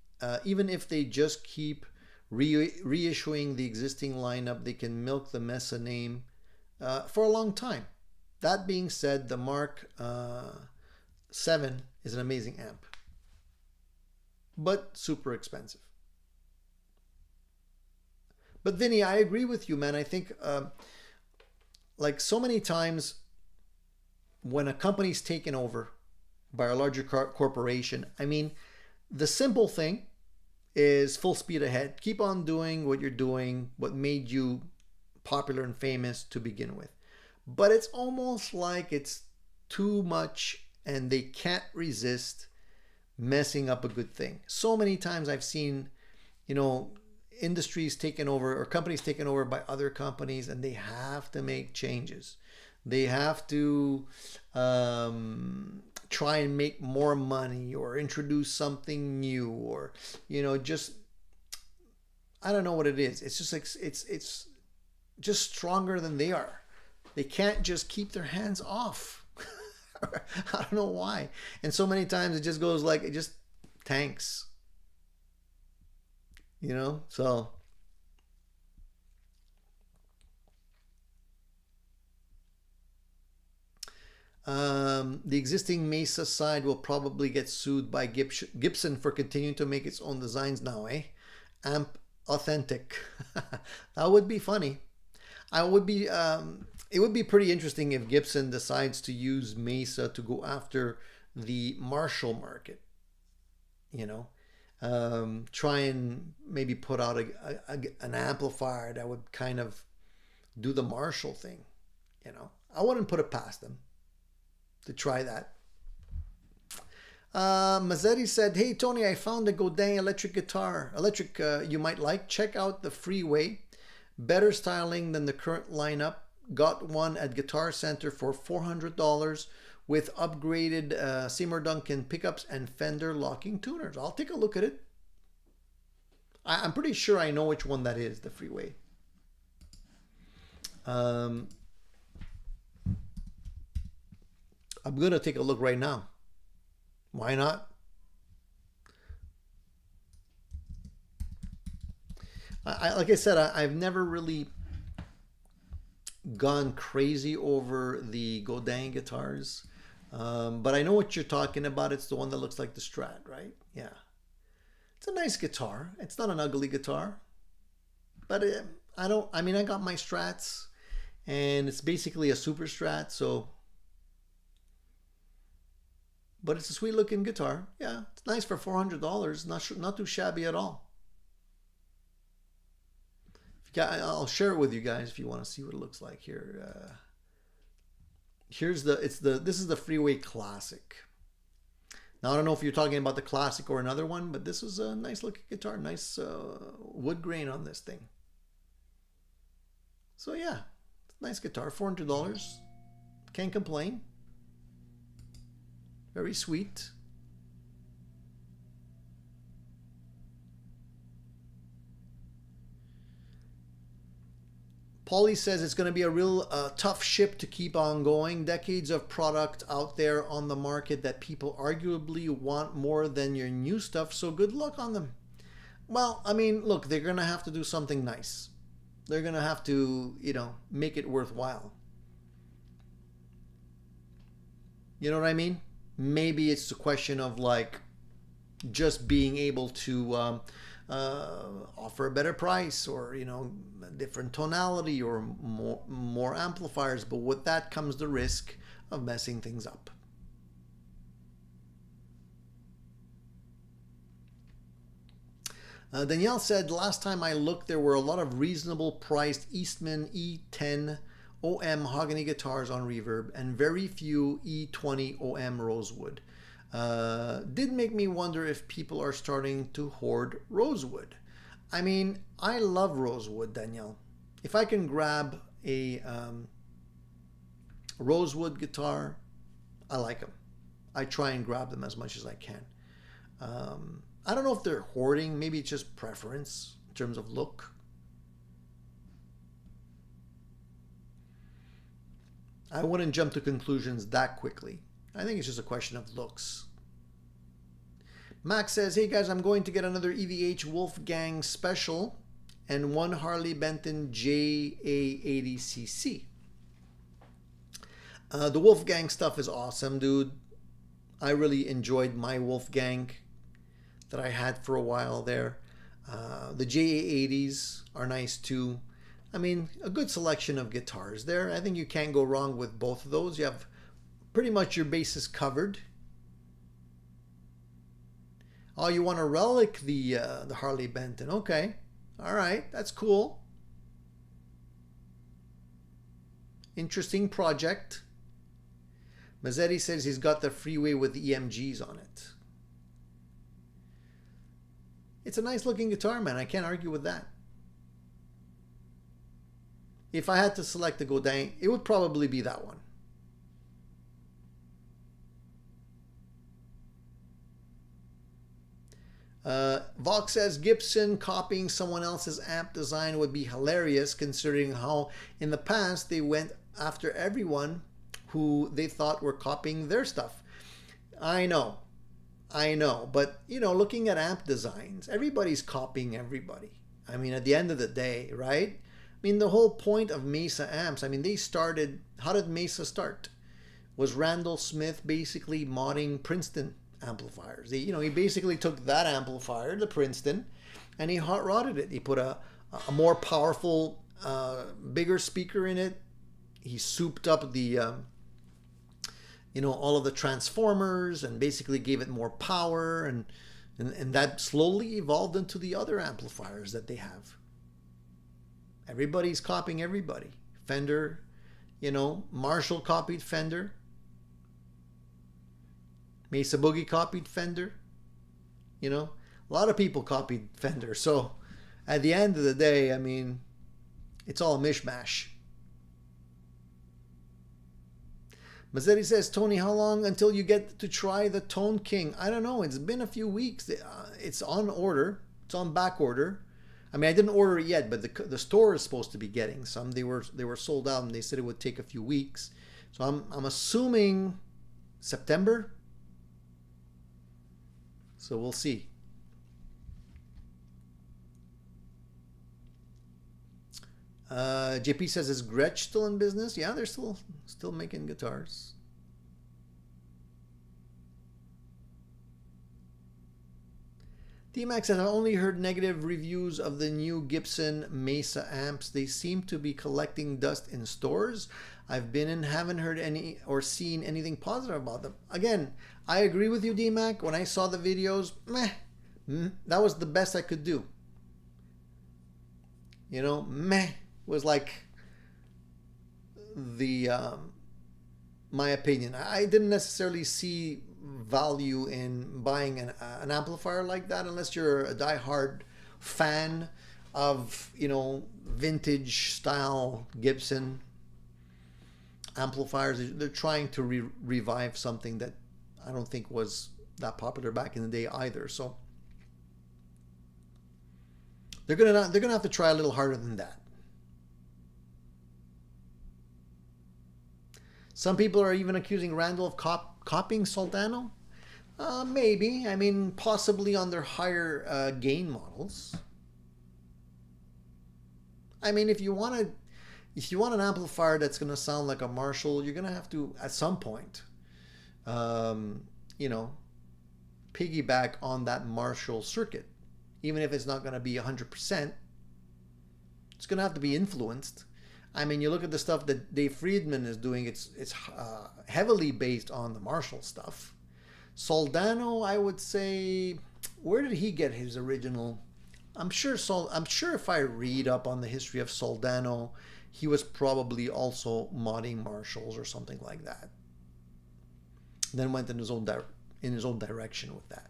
even if they just keep reissuing the existing lineup, they can milk the Mesa name for a long time. That being said, the Mark 7 is an amazing amp, but super expensive. But Vinny, I agree with you, man. I think like so many times when a company's taken over by a larger corporation, I mean, the simple thing is full speed ahead. Keep on doing what you're doing, what made you popular and famous to begin with. But it's almost like it's too much and they can't resist messing up a good thing. So many times I've seen, you know, industries taken over or companies taken over by other companies, and they have to make changes. They have to try and make more money or introduce something new, or, you know, just, I don't know what it is. It's just like it's just stronger than they are. They can't just keep their hands off. I don't know why. And so many times it just goes like, it just tanks. You know, so the existing Mesa side will probably get sued by Gibson for continuing to make its own designs now, eh? Amp authentic. That would be funny. I would be. It would be pretty interesting if Gibson decides to use Mesa to go after the Marshall market. You know, try and maybe put out an amplifier that would kind of do the Marshall thing. You know, I wouldn't put it past them to try that. Mazzetti said, hey Tony, I found a Godin electric guitar. You might like. Check out the Freeway. Better styling than the current lineup. Got one at Guitar Center for $400 with upgraded Seymour Duncan pickups and Fender locking tuners. I'll take a look at it. I'm pretty sure I know which one that is, the Freeway. I'm going to take a look right now. Why not? Like I said, I've never really gone crazy over the Godin guitars. But I know what you're talking about. It's the one that looks like the Strat, right? Yeah. It's a nice guitar. It's not an ugly guitar. But I got my Strats, and it's basically a Super Strat, so... But it's a sweet looking guitar. Yeah, it's nice for $400. Not too shabby at all. I'll share it with you guys if you want to see what it looks like here. This is the Freeway Classic. Now, I don't know if you're talking about the classic or another one, but this was a nice looking guitar. Nice wood grain on this thing. So yeah, nice guitar. $400. Can't complain. Very sweet. Paulie says it's going to be a real tough ship to keep on going. Decades of product out there on the market that people arguably want more than your new stuff. So good luck on them. Well, I mean, look, they're going to have to do something nice. They're going to have to, make it worthwhile. You know what I mean? Maybe it's a question of like just being able to offer a better price, or a different tonality, or more amplifiers, but with that comes the risk of messing things up. Danielle said, last time I looked, there were a lot of reasonable priced Eastman E10 OM mahogany guitars on Reverb and very few E20 OM rosewood. Did make me wonder if people are starting to hoard rosewood. I mean, I love rosewood, Danielle. If I can grab a rosewood guitar, I like them. I try and grab them as much as I can. I don't know if they're hoarding. Maybe it's just preference in terms of look. I wouldn't jump to conclusions that quickly. I think it's just a question of looks. Max says, hey guys, I'm going to get another EVH Wolfgang Special and one Harley Benton JA80cc. The Wolfgang stuff is awesome, dude. I really enjoyed my Wolfgang that I had for a while there. The JA80s are nice too. I mean, a good selection of guitars there. I think you can't go wrong with both of those. You have pretty much your bases covered. Oh, you want to relic the Harley Benton? Okay, all right, that's cool. Interesting project. Mazzetti says he's got the Freeway with the EMGs on it. It's a nice looking guitar, man. I can't argue with that. If I had to select a Godin, it would probably be that one. Vox says Gibson copying someone else's amp design would be hilarious, considering how in the past they went after everyone who they thought were copying their stuff. I know, but looking at amp designs, everybody's copying everybody. I mean, at the end of the day, right? I mean, the whole point of Mesa amps, I mean, they started, how did Mesa start? Was Randall Smith basically modding Princeton amplifiers. He basically took that amplifier, the Princeton, and he hot rodded it. He put a more powerful, bigger speaker in it. He souped up the, all of the transformers and basically gave it more power, and that slowly evolved into the other amplifiers that they have. Everybody's copying everybody. Fender, Marshall copied Fender. Mesa Boogie copied Fender. A lot of people copied Fender. So at the end of the day, I mean, it's all a mishmash. Mazzetti says, Tony, how long until you get to try the Tone King? I don't know. It's been a few weeks. It's on order. It's on back order. I mean, I didn't order it yet, but the store is supposed to be getting some. They were sold out, and they said it would take a few weeks. So I'm assuming September. So we'll see. JP says, is Gretsch still in business? Yeah, they're still making guitars. D-Max says, I only heard negative reviews of the new Gibson Mesa amps. They seem to be collecting dust in stores. I've been and haven't heard any or seen anything positive about them. Again, I agree with you, D-Mac. When I saw the videos, that was the best I could do. Was like the my opinion. I didn't necessarily see value in buying an amplifier like that unless you're a die-hard fan of, you know, vintage style Gibson amplifiers. They're trying to revive something that I don't think was that popular back in the day either. So they're gonna have to try a little harder than that. Some people are even accusing Randall of copying Soldano. Maybe. I mean, possibly on their higher gain models. I mean, if you want an amplifier that's going to sound like a Marshall, you're going to have to, at some point, you know, piggyback on that Marshall circuit. Even if it's not going to be 100%, it's going to have to be influenced. I mean, you look at the stuff that Dave Friedman is doing, it's heavily based on the Marshall stuff. Soldano, I would say, where did he get his original? I'm sure if I read up on the history of Soldano, he was probably also modding Marshalls or something like that. Then went in his own direction with that.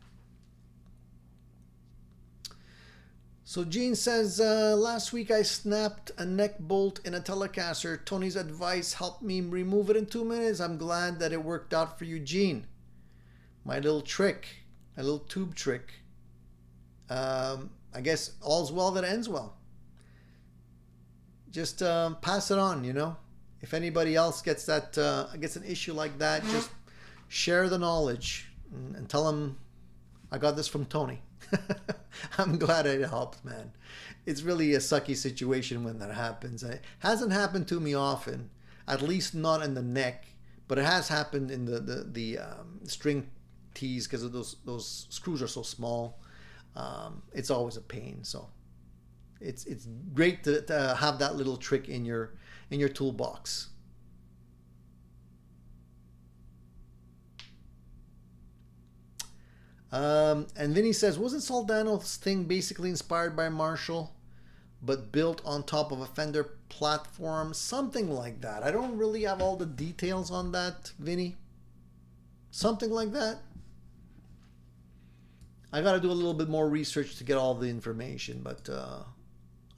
So Gene says, last week I snapped a neck bolt in a Telecaster. Tony's advice helped me remove it in 2 minutes. I'm glad that it worked out for you, Gene. My little trick, my little tube trick. I guess all's well that ends well. Just pass it on, you know. If anybody else gets an issue like that, just share the knowledge and tell them I got this from Tony. I'm glad it helped, man. It's really a sucky situation when that happens. It hasn't happened to me often, at least not in the neck, but it has happened in the string tees because of those screws are so small. It's always a pain. So it's great to have that little trick in your toolbox. And Vinny says, wasn't Soldano's thing basically inspired by Marshall, but built on top of a Fender platform? Something like that. I don't really have all the details on that, Vinny. Something like that. I got to do a little bit more research to get all the information, but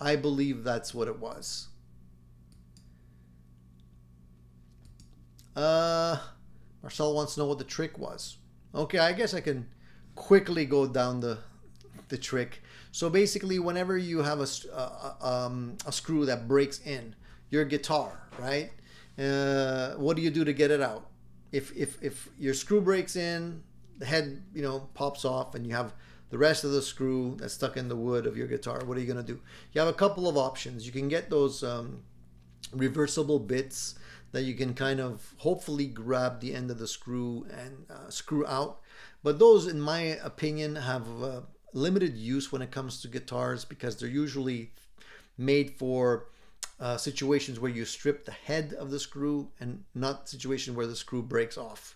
I believe that's what it was. Marcel wants to know what the trick was. Okay, I guess I can quickly go down the trick. So basically, whenever you have a screw that breaks in your guitar, right? What do you do to get it out? If your screw breaks in, the head, you know, pops off, and you have the rest of the screw that's stuck in the wood of your guitar, what are you gonna do? You have a couple of options. You can get those reversible bits that you can kind of hopefully grab the end of the screw and screw out. But those, in my opinion, have limited use when it comes to guitars because they're usually made for situations where you strip the head of the screw and not situations where the screw breaks off.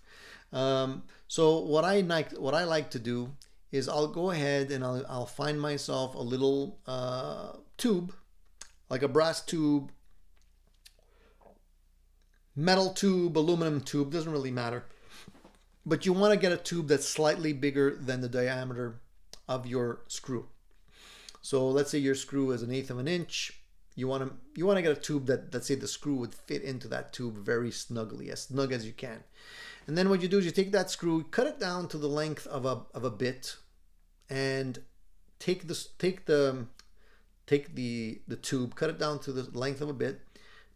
So what I like to do is I'll go ahead and I'll find myself a little tube, like a brass tube, metal tube, aluminum tube, doesn't really matter. But you want to get a tube that's slightly bigger than the diameter of your screw. So let's say your screw is 1/8 of an inch. You want to get a tube that, let's say, the screw would fit into that tube very snugly, as snug as you can. And then what you do is you take that screw, cut it down to the length of a bit, and take the tube, cut it down to the length of a bit,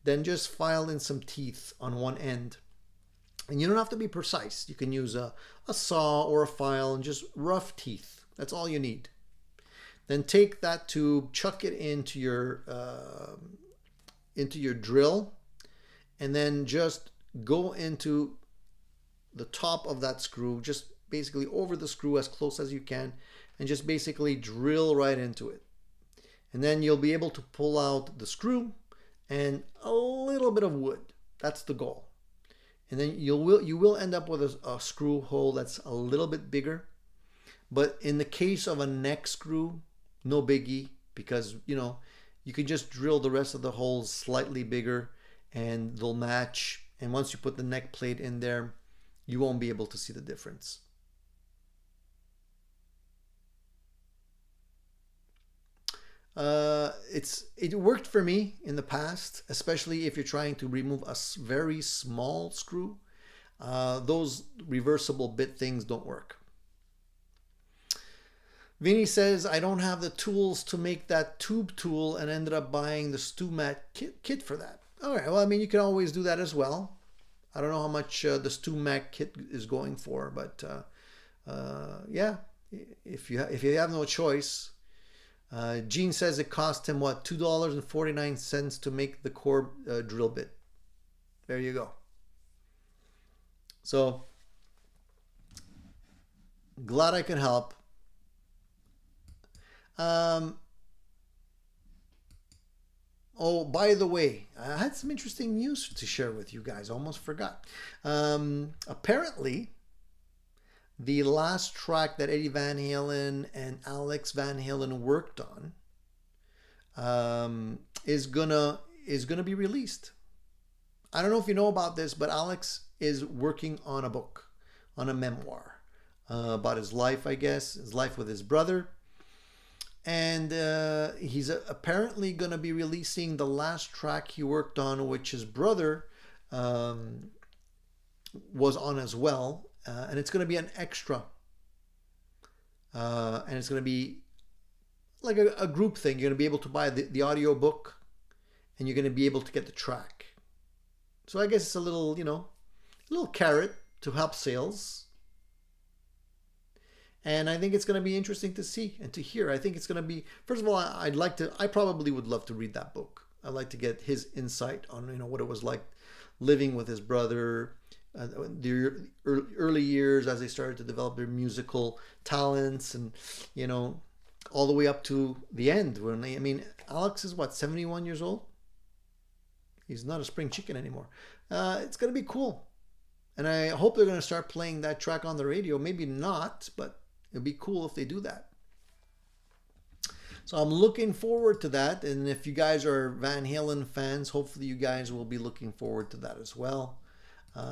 then just file in some teeth on one end. And you don't have to be precise. You can use a saw or a file and just rough teeth. That's all you need. Then take that tube, chuck it into your drill, and then just go into the top of that screw, just basically over the screw as close as you can, and just basically drill right into it. And then you'll be able to pull out the screw and a little bit of wood. That's the goal. And then you will end up with a screw hole that's a little bit bigger. But in the case of a neck screw, no biggie, because you can just drill the rest of the holes slightly bigger and they'll match. And once you put the neck plate in there, you won't be able to see the difference. It worked for me in the past, especially if you're trying to remove a very small screw. Those reversible bit things don't work. Vinny says, I don't have the tools to make that tube tool and ended up buying the StewMat kit for that. All right, well, I mean, you can always do that as well. I don't know how much the StewMat kit is going for, but yeah, if you have no choice. Gene says it cost him, what, $2.49 to make the core drill bit. There you go. So, glad I can help. Oh, by the way, I had some interesting news to share with you guys. I almost forgot. Apparently, the last track that Eddie Van Halen and Alex Van Halen worked on is gonna be released. I don't know if you know about this, but Alex is working on a book, on a memoir about his life, I guess, his life with his brother. And he's apparently going to be releasing the last track he worked on, which his brother was on as well. And it's going to be an extra. And it's going to be like a group thing. You're going to be able to buy the audio book and you're going to be able to get the track. So I guess it's a little, a little carrot to help sales. And I think it's going to be interesting to see and to hear. I think it's going to be, first of all, I probably would love to read that book. I'd like to get his insight on, what it was like living with his brother, the early years as they started to develop their musical talents and, all the way up to the end. Alex is what, 71 years old? He's not a spring chicken anymore. It's going to be cool. And I hope they're going to start playing that track on the radio. Maybe not, but it'd be cool if they do that. So I'm looking forward to that. And if you guys are Van Halen fans, hopefully you guys will be looking forward to that as well.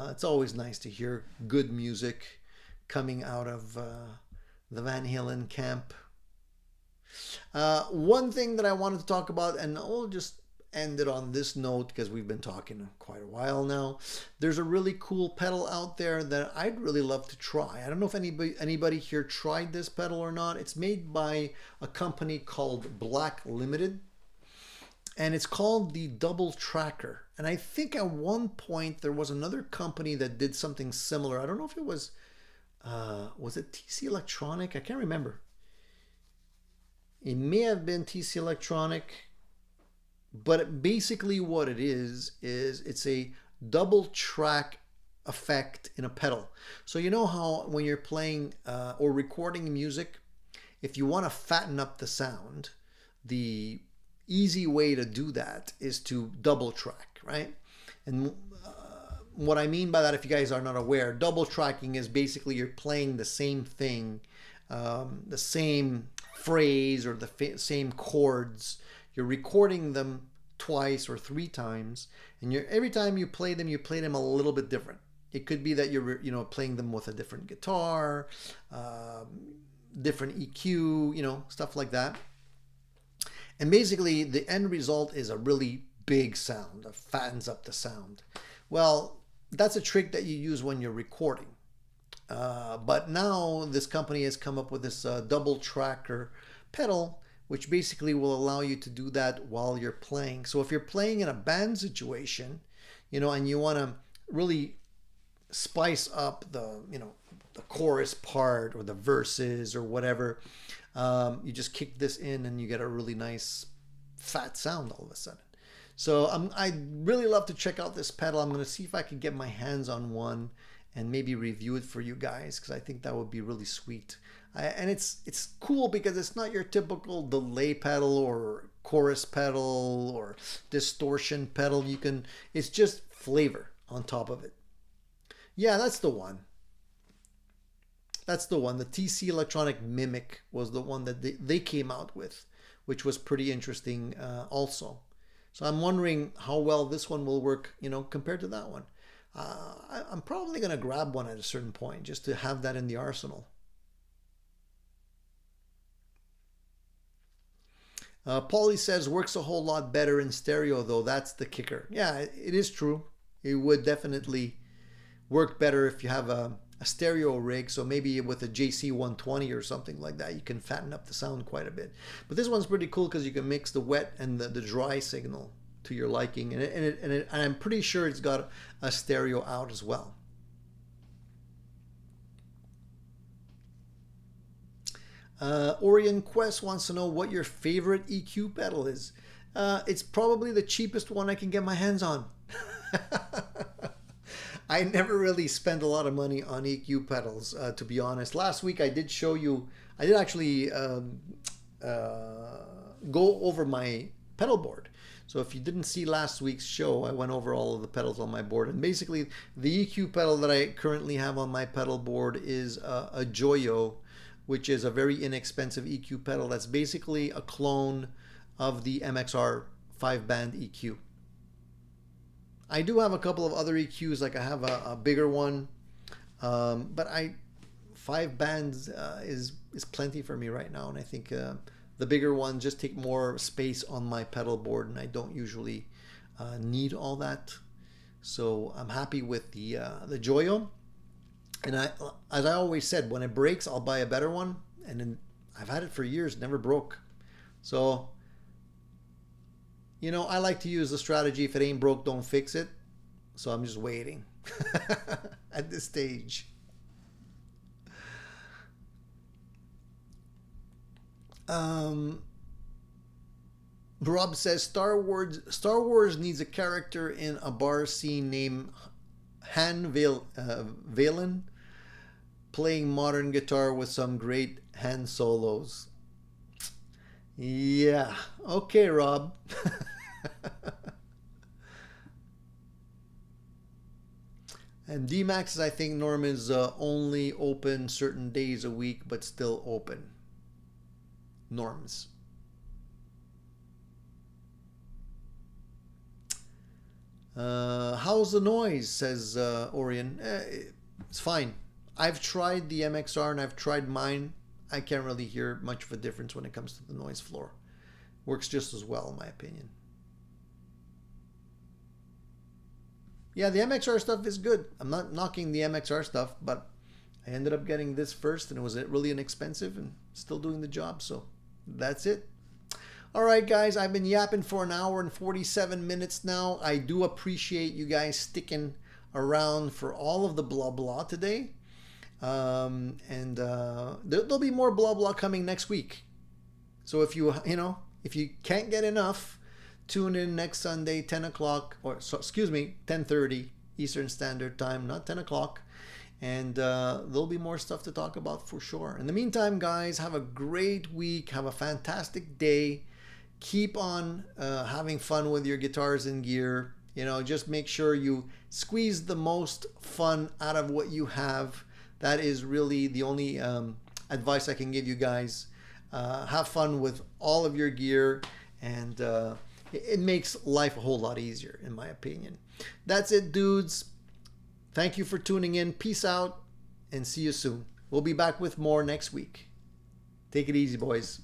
It's always nice to hear good music coming out of the Van Halen camp. One thing that I wanted to talk about, and I'll just end it on this note because we've been talking quite a while now. There's a really cool pedal out there that I'd really love to try. I don't know if anybody here tried this pedal or not. It's made by a company called Black Limited, and it's called the Double Tracker. And I think at one point there was another company that did something similar. I don't know if it was it TC Electronic? I can't remember. It may have been TC Electronic. But basically what it is it's a double track effect in a pedal. So you know how when you're playing or recording music, if you want to fatten up the sound, the easy way to do that is to double track, right? And what I mean by that, if you guys are not aware, double tracking is basically you're playing the same thing, the same phrase or the same chords. You're recording them twice or three times, and every time you play them a little bit different. It could be that you're playing them with a different guitar, different EQ, stuff like that. And basically the end result is a really big sound that fattens up the sound. Well, that's a trick that you use when you're recording. But now this company has come up with this double tracker pedal, which basically will allow you to do that while you're playing. So if you're playing in a band situation, and you want to really spice up the chorus part or the verses or whatever, you just kick this in and you get a really nice fat sound all of a sudden. So I'd really love to check out this pedal. I'm going to see if I can get my hands on one and maybe review it for you guys, because I think that would be really sweet. And it's cool because it's not your typical delay pedal or chorus pedal or distortion pedal. It's just flavor on top of it. Yeah, that's the one. That's the one. The TC Electronic Mimic was the one that they came out with, which was pretty interesting also. So I'm wondering how well this one will work, compared to that one. I'm probably going to grab one at a certain point just to have that in the arsenal. Paulie says, works a whole lot better in stereo, though. That's the kicker. Yeah, it is true. It would definitely work better if you have a stereo rig. So maybe with a JC120 or something like that, you can fatten up the sound quite a bit. But this one's pretty cool because you can mix the wet and the dry signal to your liking. And I'm pretty sure it's got a stereo out as well. Orion Quest wants to know what your favorite EQ pedal is. It's probably the cheapest one I can get my hands on. I never really spent a lot of money on EQ pedals, to be honest. Last week I did show you, I did actually go over my pedal board. So if you didn't see last week's show, I went over all of the pedals on my board. And basically the EQ pedal that I currently have on my pedal board is a Joyo, which is a very inexpensive EQ pedal. That's basically a clone of the MXR 5-band EQ. I do have a couple of other EQs, like I have a bigger one, but 5 bands is plenty for me right now, and I think the bigger ones just take more space on my pedal board, and I don't usually need all that. So I'm happy with the Joyo. And as I always said, when it breaks, I'll buy a better one. And then I've had it for years, never broke. So, you know, I like to use the strategy, if it ain't broke, don't fix it. So I'm just waiting at this stage. Rob says Star Wars needs a character in a bar scene named Han Valen, playing modern guitar with some great Han solos. Yeah, okay, Rob. And D-Max says, I think Norm is only open certain days a week, but still open. Norms. How's the noise, says Orion. It's fine. I've tried the MXR and I've tried mine. I can't really hear much of a difference when it comes to the noise floor. Works just as well, in my opinion. Yeah, the MXR stuff is good. I'm not knocking the MXR stuff, but I ended up getting this first and it was really inexpensive and still doing the job. So that's it. All right, guys, I've been yapping for an hour and 47 minutes now. I do appreciate you guys sticking around for all of the blah blah today. There'll be more blah blah coming next week. So if you can't get enough, tune in next Sunday, 10 o'clock, or so, excuse me, 10:30 Eastern Standard Time, not 10 o'clock. And there'll be more stuff to talk about for sure. In the meantime, guys, have a great week. Have a fantastic day. Keep on having fun with your guitars and gear. You know, just make sure you squeeze the most fun out of what you have. That is really the only advice I can give you guys. Have fun with all of your gear, and it makes life a whole lot easier, in my opinion. That's it, dudes. Thank you for tuning in. Peace out, and see you soon. We'll be back with more next week. Take it easy, boys.